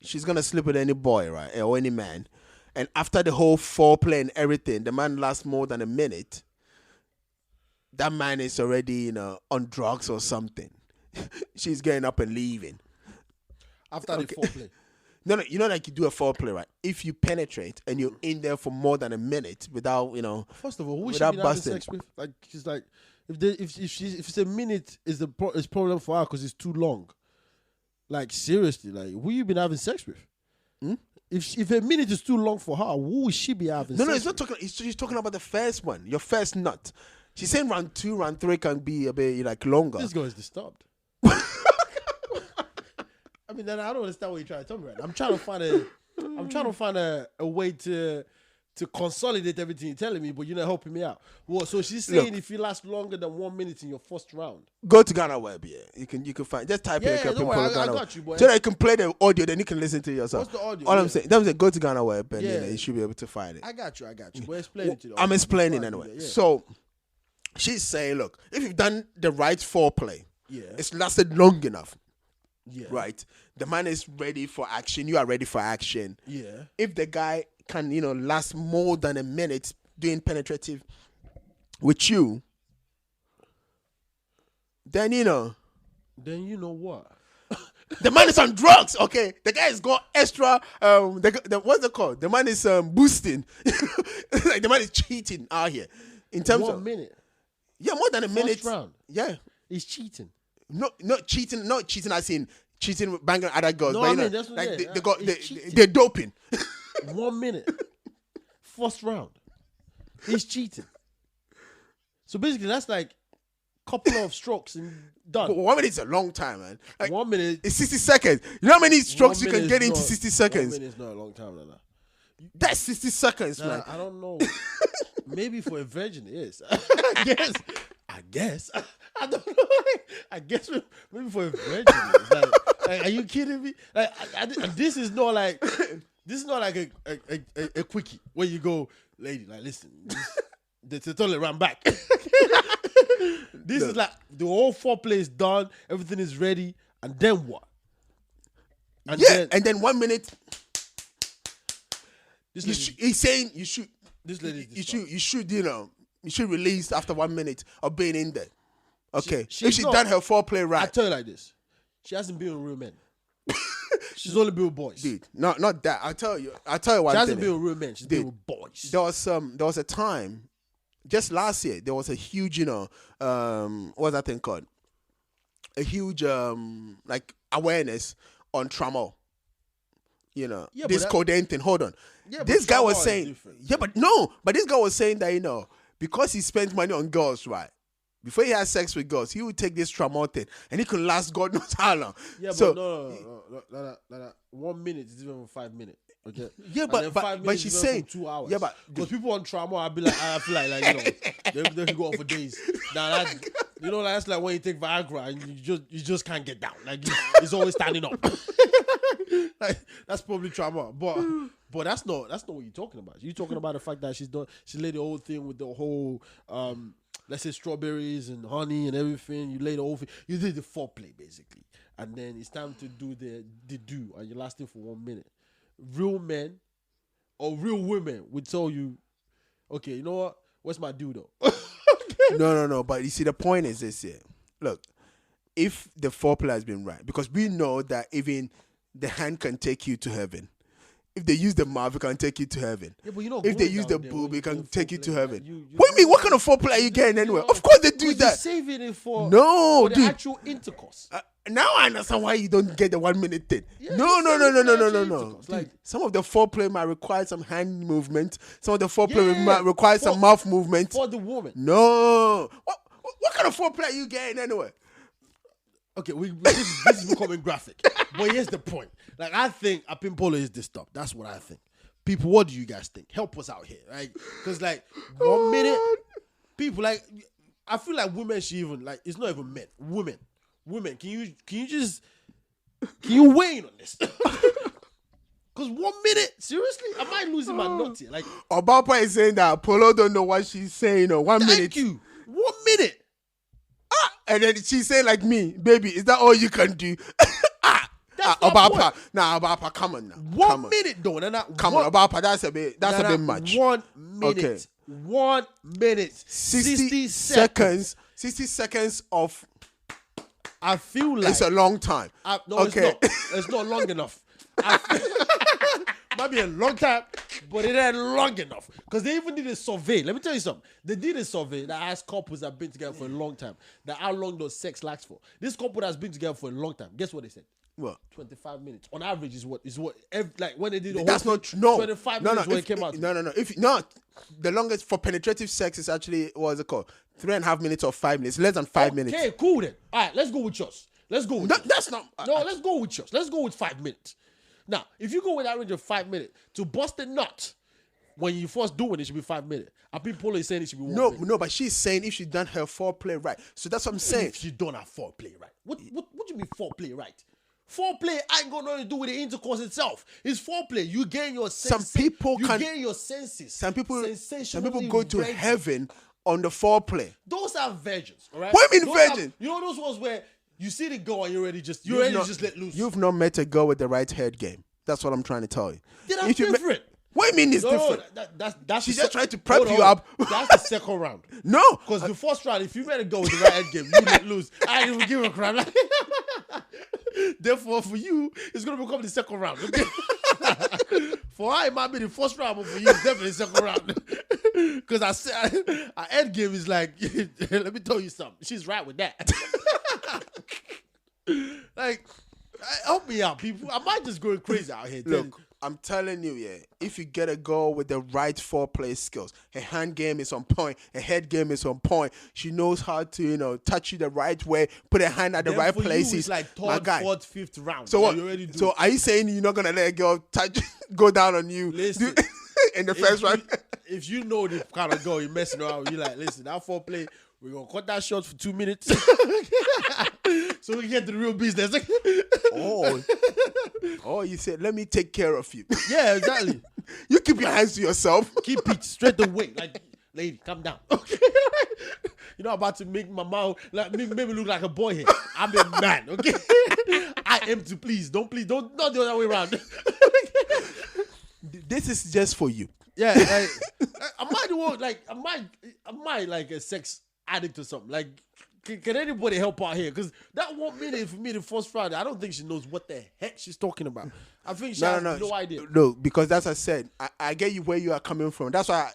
she's gonna sleep with any boy, right, or any man, and after the whole foreplay and everything, the man lasts more than a minute, that man is already, on drugs or something. She's getting up and leaving. After the foreplay. No, like you do a foreplay, right? If you penetrate and you're in there for more than a minute without, First of all, who should without be having busting. sex with? Like, she's like, if it's a minute, is problem for her because it's too long. Like, seriously, like, who you been having sex with? If a minute is too long for her, who would she be having sex with? No, it's not talking. She's talking about the first one, your first nut. She's saying round 2, round 3 can be a bit like longer. This girl is disturbed. I mean, then I don't understand what you're trying to tell me right now. I'm trying to find a way to consolidate everything you're telling me, but you're not helping me out. What? So she's saying if you last longer than 1 minute in your first round, go to Ghana Web. Yeah, you can find. Just type in don't worry, I got you, boy. so that you can play the audio, then you can listen to it yourself. What's the audio? All I'm saying, go to Ghana Web, and you should be able to find it. I got you. But explain it to them. I'm explaining anyway. Yeah. So she's saying, look, if you've done the right foreplay, Yeah. it's lasted long enough. Yeah. Right. The man is ready for action. You are ready for action. Yeah. If the guy can, last more than a minute doing penetrative with you, then Then you know what? the man is on drugs. Okay, the guy has got extra. What's it called? The man is boosting. Like the man is cheating out here in terms 1 of minute. Yeah, more than a minute. First round. Yeah, He's cheating. not cheating. Not cheating as in cheating with banging other girls. No, but I mean, that's what like he's cheating. they're doping. 1 minute. First round. He's cheating. So basically, that's like a couple of strokes and done. But 1 minute is a long time, man. Like, 1 minute. it's 60 seconds. You know how many strokes 1 you can minute get is into not- 60 seconds? 1 minute is not a long time, Nana. That's 60 seconds, man. I don't know. Maybe for a virgin it is. I guess. I don't know. I guess maybe for a virgin it is. Like, are you kidding me? Like, and this is not like a quickie where you go, lady, like, listen, the toilet ran back. This is like the whole foreplay is done, everything is ready, and then what? And and then 1 minute. He's saying you should. This lady, You should release after 1 minute of being in there. Okay, if she's not- done her foreplay I right, tell you like this, she hasn't been with real men. She's only been with boys. dude. Not that. I'll tell you one She thing. hasn't been with real men. She's been Dude, with boys. There was a time, just last year, there was a huge, what's that thing called? A huge, like awareness on trauma. Yeah, this but codeine thing. Hold on. Yeah, This but guy was trauma is saying, different. but this guy was saying that, because he spends money on girls, right? Before he has sex with girls, he would take this trauma thing and he could last God knows how long. Yeah, so, but no. 1 minute is even 5 minutes. Okay. Yeah, And but- then but- 5 but minutes she's is even saying- from 2 hours. yeah, but- because people on trauma, I feel like they can go on for days. Now that's like when you take Viagra and you just can't get down. Like it's always standing up. Like, that's probably trauma, but that's not what you're talking about. You're talking about the fact that she laid the whole thing with the whole let's say strawberries and honey and everything. You laid the whole thing. You did the foreplay basically, and then it's time to do the do, and you're lasting for 1 minute. Real men or real women would tell you, okay, you know what? Where's my dude though? No. But you see, the point is this here. Look, if the foreplay has been right, because we know that even the hand can take you to heaven. If they use the mouth, it can take you to heaven. Yeah, but you know, if they women use down the there, boob, when it can do take you to foreplay, heaven. like, you What do you mean? What kind of foreplay are you getting anyway? Of course they do that. You're saving it for No, the dude. actual intercourse. Now I understand why you don't get the 1 minute thing. Yeah, No. intercourse. Dude, Like, some of the foreplay might require some hand movement. Some of the foreplay Yeah, might require some mouth movement. for the woman. No. What kind of foreplay are you getting anyway? Okay, this is becoming graphic. But here's the point. Like, I think Apimpolo is this stuff. That's what I think. People, what do you guys think? Help us out here, right? Because, like, 1 minute, people, like, I feel like women should even, like, it's not even men. Women, can you weigh in on this? Because 1 minute, seriously? Am I losing my nut here? Like, Obapa is saying that Polo don't know what she's saying. 1 minute. thank you. 1 minute. And then she's saying like me, baby, is that all you can do? That's my Obapa. point. Nah, Obapa, come on now. 1 minute, though. Come on, Obapa, that's a bit much. 1 minute. Okay. 1 minute. 60 seconds. 60 seconds of, I feel like it's a long time. no, Okay. it's not long enough. Might be a long time, but it ain't long enough. Because they even did a survey. Let me tell you something. They did a survey that asked couples that have been together for a long time that how long does sex last for. This couple that's been together for a long time. Guess what they said? What? 25 minutes. On average is what like when they did the That's whole not true. No. 25 minutes when it came out. No. If not, the longest for penetrative sex is actually, what is it called? 3.5 minutes or 5 minutes. Less than 5 minutes. Okay, cool then. All right, let's go with yours. Let's go with yours. That's not. No, let's go with yours. Let's go with 5 minutes. Now, if you go with that range of 5 minutes, to bust a nut, when you first do it, it should be 5 minutes. Polo is saying it should be 1 minute. No, but she's saying if she done her foreplay right. So that's what I'm saying. If she don't have foreplay right. What do you mean foreplay right? Foreplay ain't got nothing to do with the intercourse itself. It's foreplay. You gain your senses. Some people gain your senses. Some people Sensationally go to virgin. heaven on the foreplay. Those are virgins, all right? What do you mean Those virgin? you know those ones where you see the girl and you already just let loose. You've not met a girl with the right head game. That's what I'm trying to tell you. Yeah, that's different. What do you mean it's different? That's She's the just trying to prep you up. That's the second round. No. Because the first round, if you met a girl with the right head game, you let loose. I didn't even give a crap. Therefore, for you, it's going to become the second round. Okay? For her, it might be the first round, but for you, it's definitely the second round. Because I said, our head game is like, let me tell you something. She's right with that. Like, help me out, people. I might just go crazy out here. Look, I'm telling you, yeah, if you get a girl with the right foreplay skills, her hand game is on point, her head game is on point, she knows how to, touch you the right way, put her hand at the right places. It's like third, fourth, fifth round. So what? You already do. So are you saying you're not gonna let a girl go down on you? Listen, in the first round? If you know the kind of girl you're messing around with, you're like, listen, that foreplay, we're gonna cut that short for 2 minutes. So we can get to the real business. Oh, you said, let me take care of you. Yeah, exactly. You keep your hands to yourself. Keep it straight away. Like, lady, calm down. Okay. You're not about to make my mouth like make me look like a boy here. I'm a man, okay? I am to please. Not the other way around. This is just for you. Yeah, like, am I the one? Like, am I like a sex addict or something? Like, can anybody help out here? Because that 1 minute for me, the first Friday, I don't think she knows what the heck she's talking about. I think she has no idea. No, because that's what I said. I get you where you are coming from. That's why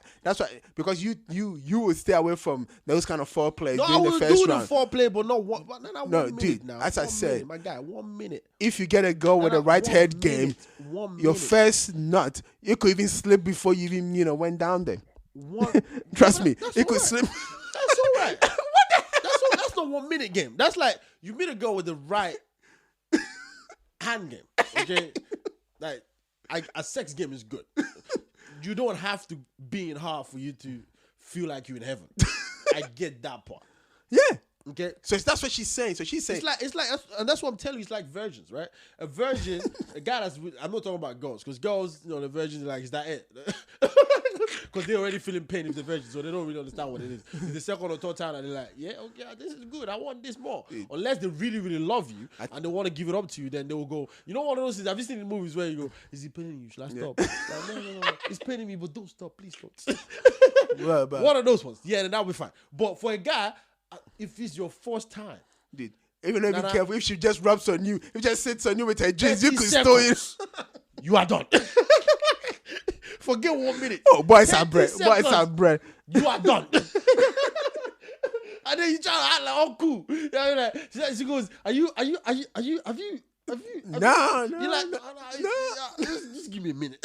because you would stay away from those kind of foreplay No, I during the will first do round. the foreplay, but not one. Not No, 1 minute dude, now. as I 1 said, minute, my guy, 1 minute. If you get a girl with a right head game, your first nut, it could even slip before you even went down there. Trust me, it could slip. That's all right. That's not 1 minute game. That's like you meet a girl with the right hand game. Okay, like a sex game is good. You don't have to be in hard for you to feel like you're in heaven. I get that part. Yeah. Okay. So that's what she's saying. So she's saying It's like, and that's what I'm telling you. It's like virgins, right? A virgin, a guy that's. I'm not talking about girls, because girls, the virgins are like, is that it? Because they're already feeling pain if they're virgins, so they don't really understand what it is. It's the second or third time, and they're like, yeah, okay, this is good. I want this more. Unless they really, really love you and they want to give it up to you, then they will go. One of those things. Have you seen the movies where you go, is he paining you? Should I stop? Like, no. He's paining me, but don't stop, please don't. One of those ones. Yeah, then that'll be fine. But for a guy, if it's your first time, dude, even though be careful, if she just rubs on you, if she just sits on you with her jeans, you could store it. You are done. Forget 1 minute. Oh, boys are bread. Boys are bread. You are done. And then you try to act like, oh, cool. She goes, have you? No. You're like, no. Just give me a minute.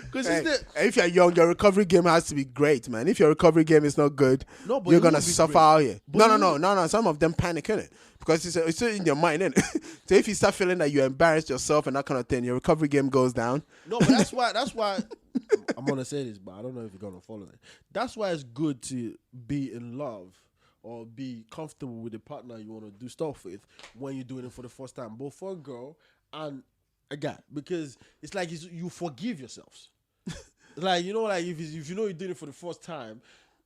Because if you're young, your recovery game has to be great, man. If your recovery game is not good, you're gonna suffer out here. No. Some of them panic, innit? Because it's in your mind, innit? So if you start feeling that you embarrassed yourself and that kind of thing, your recovery game goes down. No, but that's why I'm gonna say this, but I don't know if you're gonna follow it. That's why it's good to be in love or be comfortable with the partner you want to do stuff with when you're doing it for the first time, both for a girl and a guy, because it's like you forgive yourselves. Like, if you know you're doing it for the first time,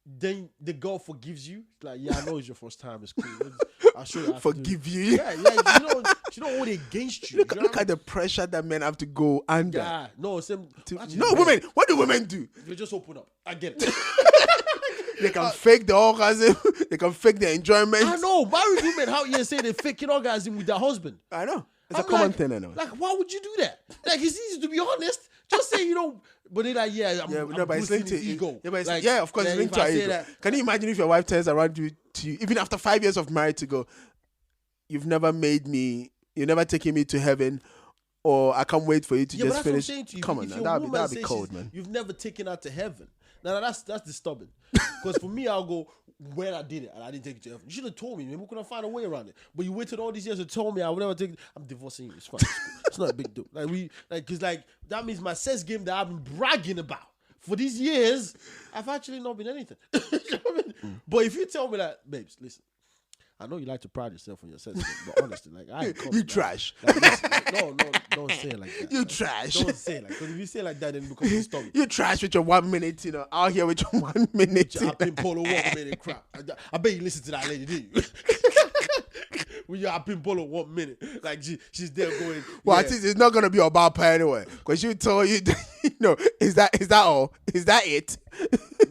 then the girl forgives you. It's like, yeah, I know it's your first time. It's cool. I'll show you. Forgive you. Yeah. She don't hold it against you. Look at the pressure that men have to go under. Yeah, no, women. What do women do? They just open up. I get it. They can fake the orgasm. They can fake the enjoyment. I know. Married women out here say they faking orgasm with their husband. I know. It's a common thing, I know. Like, why would you do that? Like, it's easy to be honest. Just say, but they're like, I'm but it's linked to ego. Yeah, but of course, it's linked to ego. Can you imagine if your wife turns around to you, even after 5 years of marriage, to go, you've never taken me to heaven, or I can't wait for you to just finish. Come on, that'd be cold, man. You've never taken her to heaven. Now that's disturbing. Because for me, I'll go, when I did it and I didn't take it to heaven. You should have told me. Maybe we could have found a way around it. But you waited all these years to tell me I would never take it. I'm divorcing you. It's fine. It's not a big deal. Because that means my sex game that I've been bragging about for these years, I've actually not been anything. You know what I mean? But if you tell me that, babes, listen, I know you like to pride yourself on your sex game, but honestly, I ain't coming. You trash. Listen, no, don't say it like that. You trash. Don't say it like that. Because if you say it like that, then it becomes a story. You trash with your 1 minute, out here with your 1 minute. I been polo 1 minute crap. I bet you listen to that lady, didn't you? When you're up in polo 1 minute, like she's there going. Well, I think it's not gonna be about her anyway, because she told you, is that all? Is that it?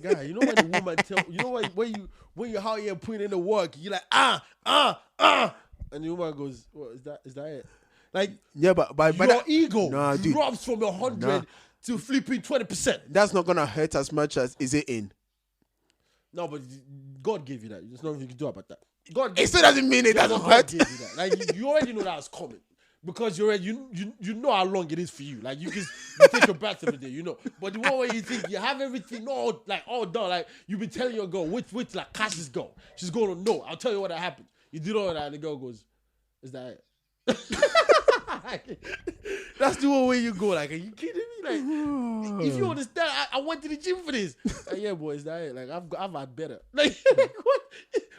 Guy, when the woman when you're out here putting in the work, you're like and the woman goes, "What is that it?" Like, yeah, but your ego drops from 100 to flipping 20%. That's not gonna hurt as much as is it in. No, but God gave you that. There's nothing you can do about that. It still doesn't mean it doesn't hurt. Gave you that. Like, you already know that's coming. Because you know how long it is for you. Like, you take a bath every day, But the one where you think you have everything all done, like, you've been telling your girl, wait, like, Cassie's go. She's going to know. I'll tell you what happened. You did all that, and the girl goes, is that it? That's the one way you go. Like, are you kidding me? Like, if you understand, I went to the gym for this. Like, yeah, boy, is that it? Like, I've had better. Like, what?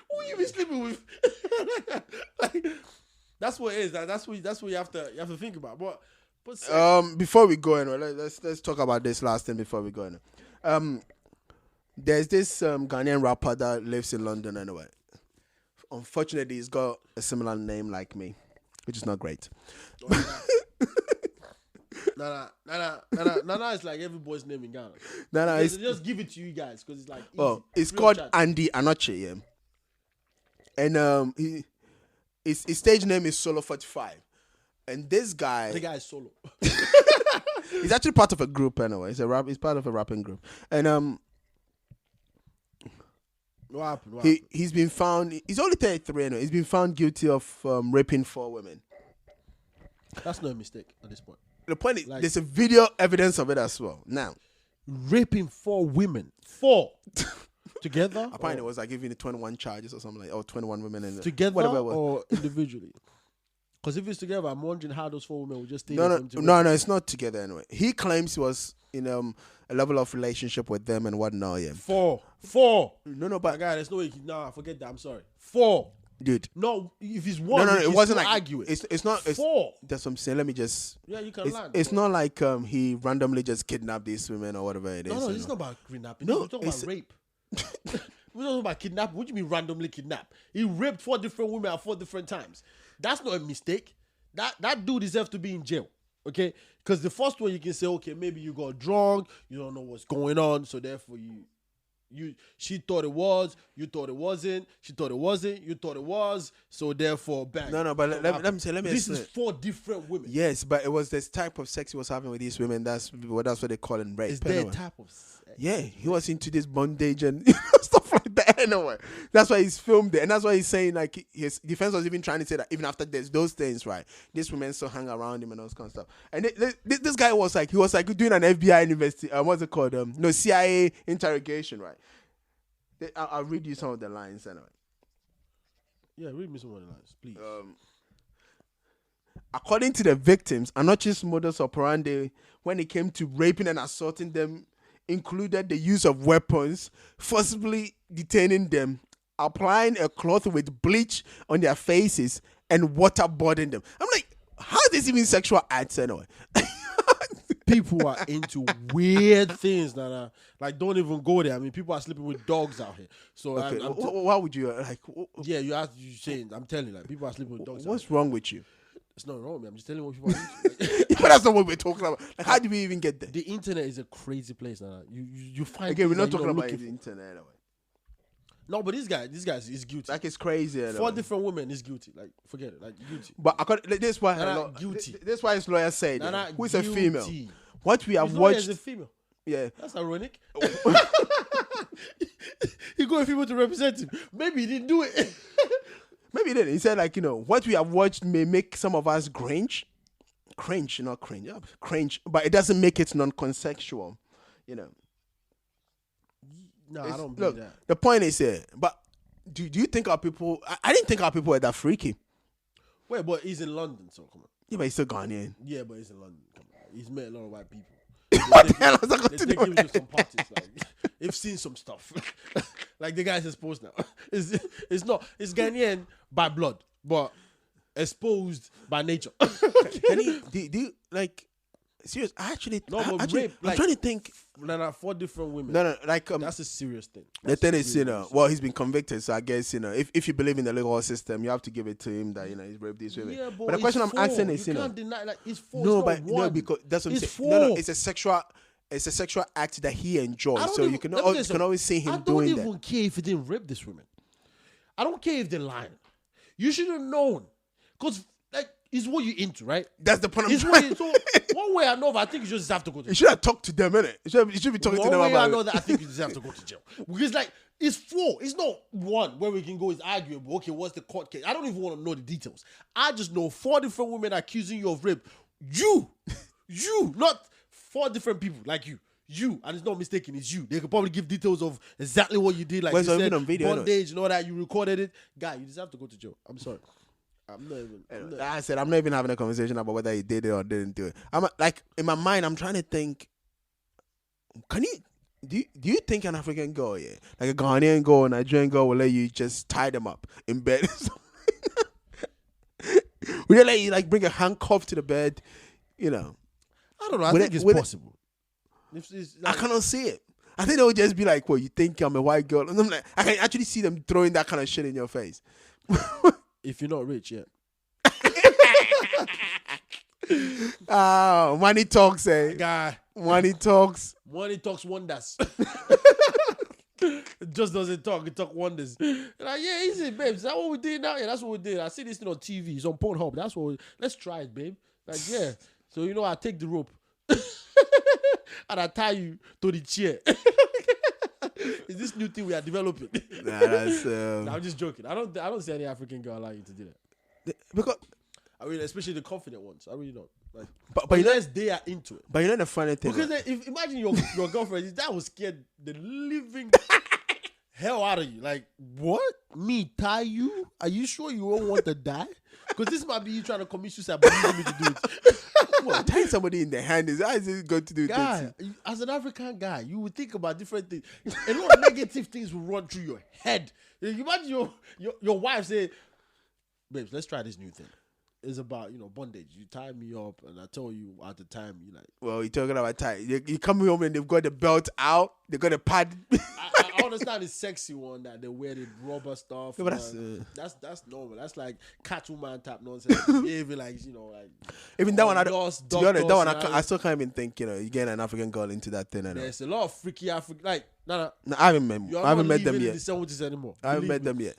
Who you been sleeping with? Like, that's what it is. That's what you have to think about. But before we go in, let's talk about this last thing before we go in. There's this Ghanaian rapper that lives in London anyway. Unfortunately, he's got a similar name like me, which is not great. Nana is like every boy's name in Ghana. Nana is just give it to you guys because it's like easy. Oh, it's called Andy Anoche, yeah. And his stage name is Solo 45. And this guy, the guy is solo. He's actually part of a group anyway. He's part of a rapping group. And what happened? He's been found. He's only 33 anyway. He's been found guilty of raping 4 women. That's no mistake at this point. The point is, there's a video evidence of it as well. Now, raping 4 women, 4 together. Apparently, it was like giving 21 charges or something or 21 women in together whatever it was. or individually. Because if it's together, I'm wondering how those 4 women would just stay No, there no, for him to no, rape. no. It's not together anyway. He claims he was in a level of relationship with them and whatnot. Yeah. 4. No, My but guy, there's no way. Nah, forget that. I'm sorry. 4. dude. No, if it's 1, No, it wasn't like argue it. It's not. 4. That's what I'm saying. Let me just. Yeah, you can land. It's not like he randomly just kidnapped these women or whatever it is. No, you it's know. not about kidnapping. No, We're talking it's- about rape. We're talking about kidnapping. What do you mean randomly kidnap? He raped 4 different women at 4 different times. That's not a mistake. That dude deserves to be in jail. Okay? Because the first one you can say, okay, maybe you got drunk, you don't know what's going on, so therefore she thought it was, you thought it wasn't, she thought it wasn't, you thought it was, so therefore bang. No, but let me say. This is explain. 4 different women. Yes, but it was this type of sex he was having with these women. That's what they call it rape. Is there a anyway. type of sex? Yeah, he was into this bondage and stuff like that. Anyway, that's why he's filmed it, and that's why he's saying like his defense was even trying to say that even after there's those things, right? These women still hang around him and all this kind of stuff. And this guy was like doing an FBI investigation. What's it called? CIA interrogation, right? I'll read you some of the lines anyway. Yeah, read me some of the lines, please. According to the victims, Anochi's modus operandi when it came to raping and assaulting them included the use of weapons, forcibly detaining them, applying a cloth with bleach on their faces, and waterboarding them. I'm like, how is this even sexual acts anyway? People are into weird things that are like, don't even go there. I mean, people are sleeping with dogs out here. So Okay, I'm why would you like? yeah, you saying, I'm telling you, like, people are sleeping with dogs. out What's here. wrong with you? It's not wrong, man. I'm just telling you what people are into. Like, But that's not what we're talking about. Like, how do we even get there? the internet is a crazy place. Now you find Again, we're things not that talking you're about looking the for. internet anyway. No, but this guy is guilty. Like, it's crazy. 4 Anyway. different women is guilty. Like, forget it. Like, guilty. But this is why They're not guilty. This is why his lawyer said, They're not who is a guilty. female? What we have His lawyer watched, is a female. yeah. That's ironic. He got people to represent him. Maybe he didn't do it. Maybe he didn't. He said, like, what we have watched may make some of us cringe, not cringe, yeah, cringe, but it doesn't make it non-consensual, No, I don't Look, believe that. the point is here, but do you think our people, I didn't think our people were that freaky. Wait, but he's in London, so come on. Yeah, but he's still Ghanaian. Yeah, but he's in London. Come on. He's met a lot of white people. What the hell has that got They to take do him with to it? some parties. Like, they've seen some stuff. Like, the guy's exposed now. It's Ghanaian by blood, but exposed by nature. Can he, do you, like, serious? No, but rape, I'm like- trying to think. There are 4 different women. No, like, That's a serious thing. the thing is, well, he's been convicted, so I guess, if you believe in the legal system, you have to give it to him that, he's raped these women. Yeah, but the question I'm asking is, you can't deny, like, it's 4. no, it's but not 1. no, because that's what I'm It's saying. 4. No, it's a sexual act that he I enjoys, don't so even- you can let me tell you always see something. him doing I that. don't even care if he didn't rape this woman. I don't care if they're lying. You should have known. Because, like, it's what you're into, right? That's the point I'm It's what trying. you, so, one way or another, I think you just have to go to You jail. should have talked to them, innit? You should be talking to One them way or about another, I think you just have to go to jail. Because, like, it's 4. It's not 1 where we can go, it's arguable. Okay, what's the court case? I don't even want to know the details. I just know 4 different women accusing you of rape. You, not 4 different people like you. And it's not mistaken, it's you. They could probably give details of exactly what you did, like Well, you it's said, even on video, bondage and all that. You recorded it. Guy, you just have to go to jail. I'm sorry. I'm not even. I said I'm not even having a conversation about whether he did it or didn't do it. I'm like, in my mind, I'm trying to think. Do you think an African girl, yeah, like a Ghanaian girl, a Nigerian girl, will let you just tie them up in bed? Will they let you like bring a handcuff to the bed? I don't know. I Would think it- it's would it- possible. It's I like, cannot see it. I think they would just be like, "Well, you think I'm a white girl?" And I'm like, I can actually see them throwing that kind of shit in your face. if you're not rich, yeah. Money talks, eh? Guy, Money talks. money talks wonders. It just doesn't talk. It talk wonders. Like, yeah, easy, babe. Is that what we did now? Yeah, that's what we did. I see this thing on TV. It's on Pornhub. That's what let's try it, babe. Like, yeah. So, I take the rope. And I tie you to the chair. Is this new thing we are developing? Nah, that's Nah, I'm just joking. I don't see any African girl allow you to do that. because. I mean, especially the confident ones. I really don't. Like, But unless they are into it. But you know the funny thing. Because if imagine your girlfriend, that was scared the living hell out of you. Like, what? Me tie you? Are you sure you won't want to die? Because this might be you trying to commit suicide, but using me to do it. Well, tying somebody in the hand is how is it going to do Guy, this? as an African guy, you would think about different things. A lot of negative things will run through your head. You imagine your wife say, babes, let's try this new thing. It's about, bondage. You tie me up, and I tell you at the time, you're like... Well, you're talking about tie. You come home and they've got the belt out. They got the pad. I understand the sexy one that they wear the rubber stuff. Yeah, but that's normal. That's like Catwoman type nonsense. Behaving like, even that one, to be honest, that one I still can't even think, you get an African girl into that thing. There's a lot of freaky African, like, no, I haven't met them yet. The 70s anymore. I haven't met them yet.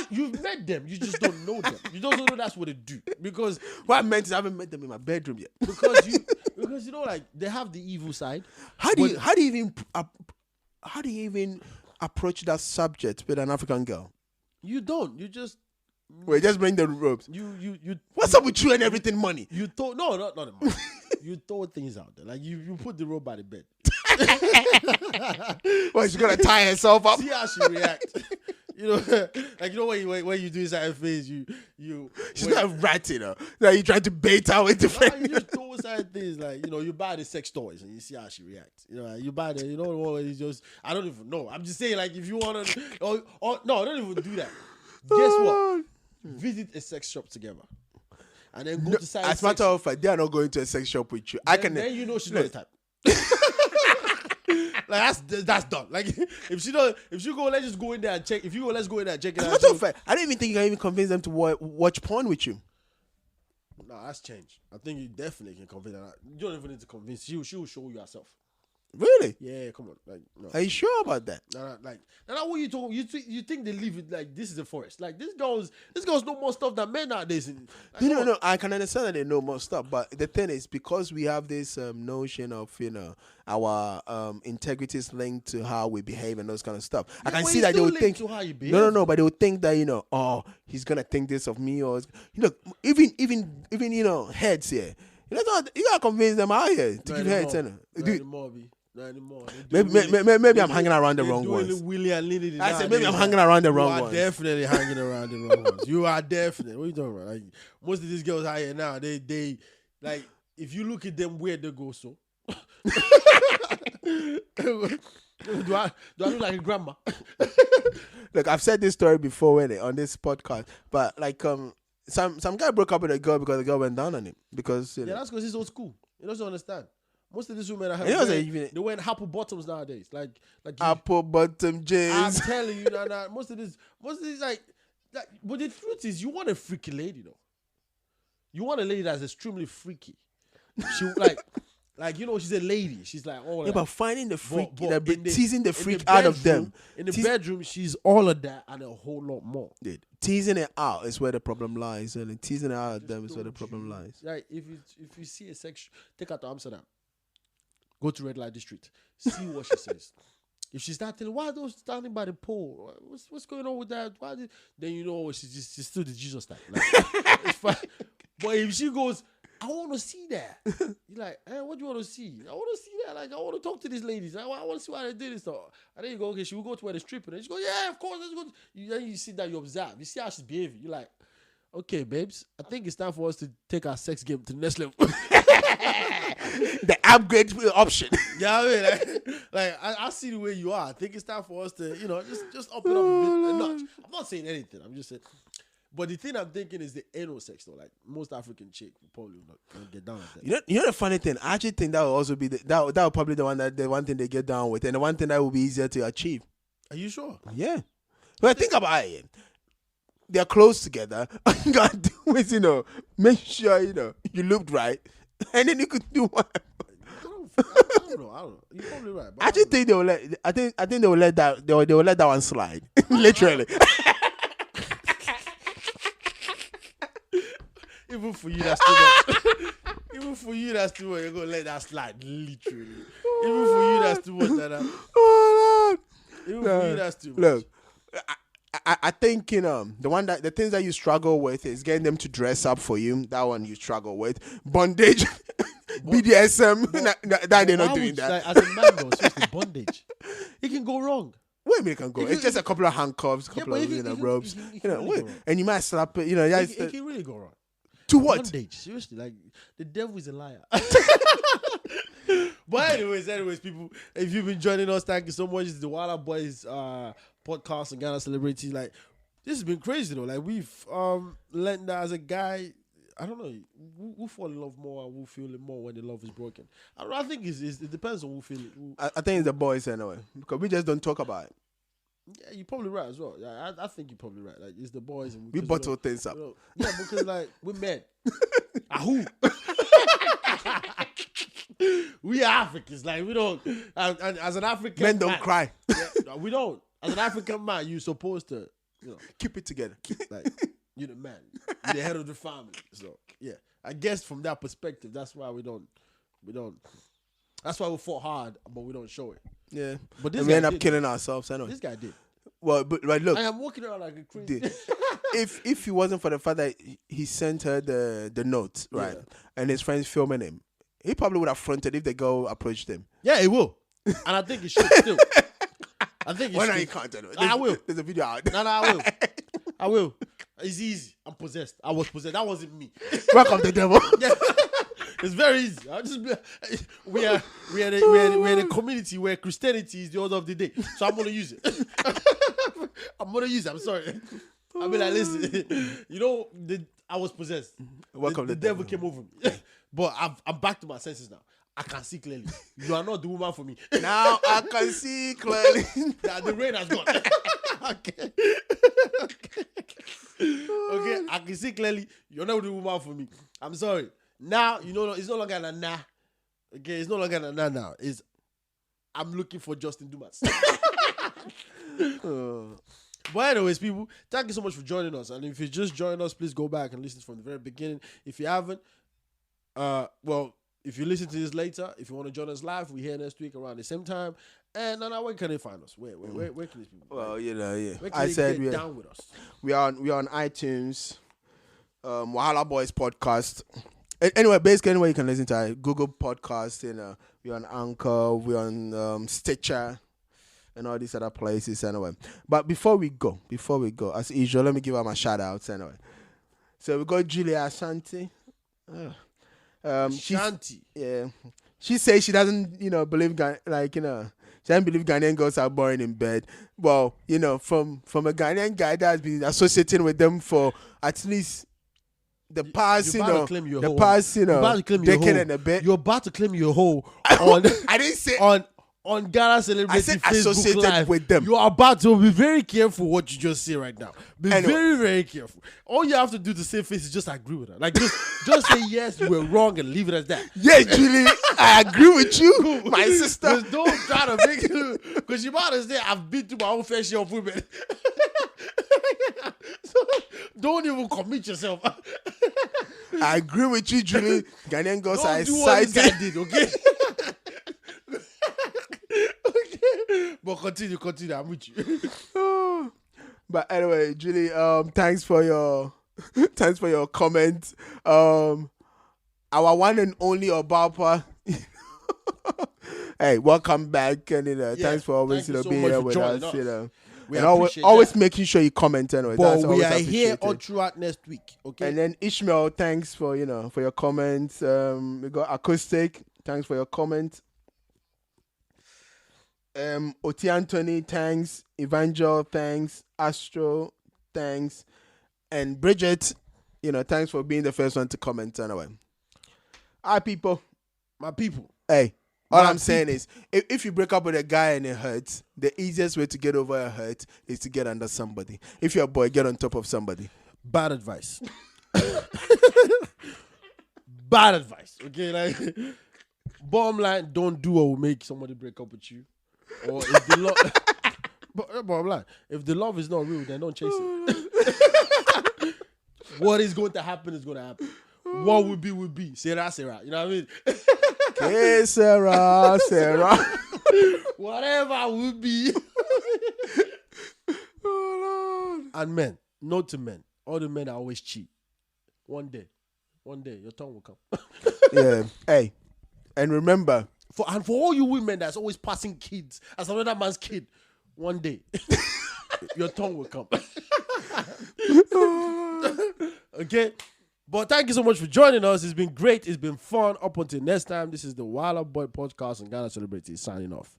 You've met them. You just don't know them. You don't know that's what they do. Because what I meant is I haven't met them in my bedroom yet. Because like they have the evil side. How do you even approach that subject with an African girl? You don't. You just... Wait, just bring the ropes. You. What's up with you and everything money? You throw not the money. You throw things out there. Like you put the rope by the bed. Well, she's gonna tie herself up. See how she reacts. When you do certain things, she's not ratting her. Like you trying to bait her with different. You just throw certain things like you buy the sex toys and you see how she reacts. You buy the it's just I don't even know. I'm just saying like if you wanna or no, don't even do that. Guess what? Visit a sex shop together. And then go to side. As a matter of fact, they are not going to a sex shop with you. Then she's not the type. Like that's done. Like if she go, let's just go in there and check. If you go, let's go in there and check it out. As a matter of fact, I don't even think you can even convince them to watch porn with you. No, that's changed. I think you definitely can convince her. You don't even need to convince. She will show you herself. Really? Yeah, come on. Like, no. Are you sure about that? What you talking? You think they live it like this is a forest? Like this girl's know more stuff than men nowadays. No. I can understand that they know more stuff, but the thing is because we have this notion of our integrity is linked to how we behave and those kind of stuff. Yeah, I can see that they would think to how you behave. No, but they would think that he's gonna think this of me or even heads here. You gotta convince them out here to give heads. Not anymore. Maybe I'm hanging around the wrong ones. I said maybe I'm hanging around the wrong ones. You are definitely hanging around the wrong ones. You are definitely. What are you talking about? Like most of these girls out here now, they like if you look at them where they go so. do I look like a grandma? Look, I've said this story before on this podcast, but like some guy broke up with a girl because the girl went down on him because that's because he's old school. He doesn't understand. Most of these women they wear apple bottoms nowadays. Like apple bottom jeans. I'm telling you, most of these like. But the truth is, you want a freaky lady though. You want a lady that's extremely freaky. She she's a lady. She's like but finding the freak, teasing the freak out of them. In the bedroom, she's all of that and a whole lot more. Dude, teasing it out is where the problem lies, and teasing it out of them is where the problem lies. Like if you see a sex, take her to Amsterdam. Go to Red Light District. See what she says. If she starts telling, why are those standing by the pole? What's going on with that? Then she's still the Jesus type. Like, it's fine. But if she goes, I want to see that. You're like, what do you want to see? I want to see that. Like, I want to talk to these ladies. I want to see why they did this stuff. And then you go, okay, she will go to where they're stripping. And she goes, yeah, of course, let's go. Then you sit down, you observe. You see how she's behaving. You're like, okay, babes, I think it's time for us to take our sex game to the next level. The upgrade option. Yeah, I mean, I see the way you are. I think it's time for us to, just up it up a notch. I'm not saying anything. I'm just saying. But the thing I'm thinking is the anal sex, though. Like most African chick will probably not get down with that. You know the funny thing. I actually think that will also be that will probably the one thing they get down with, and the one thing that will be easier to achieve. Are you sure? Yeah. But think about it. They're close together. All you gotta do is make sure you looked right, and then you could do whatever. I don't know. You're probably right. I just think they will let. I think they will let that. They will let that one slide. Literally. Even for you, that's too much. Even for you, that's too much. You're gonna let that slide. Literally. Even for you, that's too much. Oh, Lord. Even for you, that's too much. Look, I think the things that you struggle with is getting them to dress up for you. That one you struggle with. Bondage, BDSM. That they're not doing that. Like, as a man, though, seriously, bondage. It can go wrong. Where it can go? It's just a couple of handcuffs, a couple of ropes. And you might slap it. It can really go wrong. To what? Bondage, seriously, like the devil is a liar. But anyways, people, if you've been joining us, thank you so much. It's the Walla Boys podcast and Ghana celebrity. Like, this has been crazy though. Like, we've learned that as a guy, I don't know, who fall in love more and who feel it more when the love is broken. I don't know, I think it depends on who feel it. I think it's the boys anyway, because we just don't talk about it. Yeah, you're probably right as well. Yeah, I think you're probably right. Like, it's the boys and we bottle things up. Yeah, because like we're men. Ahoo. We are Africans. Like, we don't. And as an African men don't man, cry. Yeah, we don't. As an African man, you're supposed to, keep it together. Like, you're the man. You're the head of the family. So yeah, I guess from that perspective, that's why we don't. That's why we fought hard, but we don't show it. Yeah, but this and we end up killing ourselves. I know. This guy did. Well, but right, look. I am walking around like a crazy. If it wasn't for the fact that he sent her the note, right, and his friends filming him, he probably would have fronted if the girl approached him. Yeah, he will, and I think he should still. I think he should. When you can't tell I will. There's a video out. No, I will. I will. It's easy. I'm possessed. I was possessed. That wasn't me. Welcome the devil. Yeah. It's very easy. We are in a community where Christianity is the order of the day. So I'm gonna use it. I'm sorry. I'll be like, listen, I was possessed. Welcome the devil came over me. But I'm back to my senses now. I can see clearly. You are not the woman for me. Now I can see clearly. The rain has gone. Okay. Okay, I can see clearly. You're not the woman for me. I'm sorry. Now, it's no longer a nah. Okay, it's no longer a nah now. I'm looking for Justin Dumas. But anyways, people, thank you so much for joining us. And if you just joined us, please go back and listen from the very beginning. If you haven't, if you listen to this later, if you want to join us live, we're here next week around the same time. And where can they find us? Where can these people? Well, yeah. Where can they get down with us? We are on iTunes, Walla Boys podcast. Anyway, basically anywhere you can listen to it. Google Podcast, we're on Anchor, we're on Stitcher, and all these other places anyway. But before we go, as usual, let me give her my shout outs anyway. So we got Julia Ashanti. Ashanti. Yeah. She says she doesn't, believe she doesn't believe Ghanaian girls are boring in bed. Well, from a Ghanaian guy that has been associating with them for at least the past, decade and a bit. You're about to claim your whole on. I didn't say on Ghana Celebrity I said Facebook associated Live with them. You are about to be very careful what you just say right now. Be very, very careful. All you have to do to save face is just agree with her. Like just say yes, you were wrong and leave it as that. Yes, Julie, I agree with you, my sister. Just don't try to make it because you might say I've been to my own fair share of women. So don't even commit yourself. I agree with you, Julie. Ghanaian girls are excited. Don't do what this guy did, okay? Okay. But continue. I'm with you. But anyway, Julie, thanks for your comment. Our one and only Obapa. Hey, welcome back, and thanks for always being here with us. We and always making sure you comment anyway. But we are here all throughout next week, okay? And then Ishmael, thanks for your comments. We got Acoustic, thanks for your comment. Oti Anthony, thanks. Evangel, thanks. Astro, thanks. And Bridget, thanks for being the first one to comment anyway. Our people. My people. Hey. All I'm saying is, if you break up with a guy and it hurts, the easiest way to get over a hurt is to get under somebody. If you're a boy, get on top of somebody. Bad advice. Bad advice. Okay, like bottom line, don't do what will make somebody break up with you. Or if the love, bottom line, if the love is not real, then don't chase it. What is going to happen is going to happen. What will be. Sarah. You know what I mean? Hey, Sarah. Whatever will be. Oh, Lord. And men, note to men, all the men are always cheat. One day, your tongue will come. Yeah. Hey, and remember, for all you women that's always passing kids as another man's kid, one day, your tongue will come. Okay? But thank you so much for joining us. It's been great. It's been fun. Up until next time, this is the Wilder Boy Podcast and Ghana Celebrity signing off.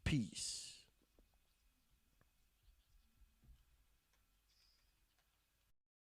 Peace.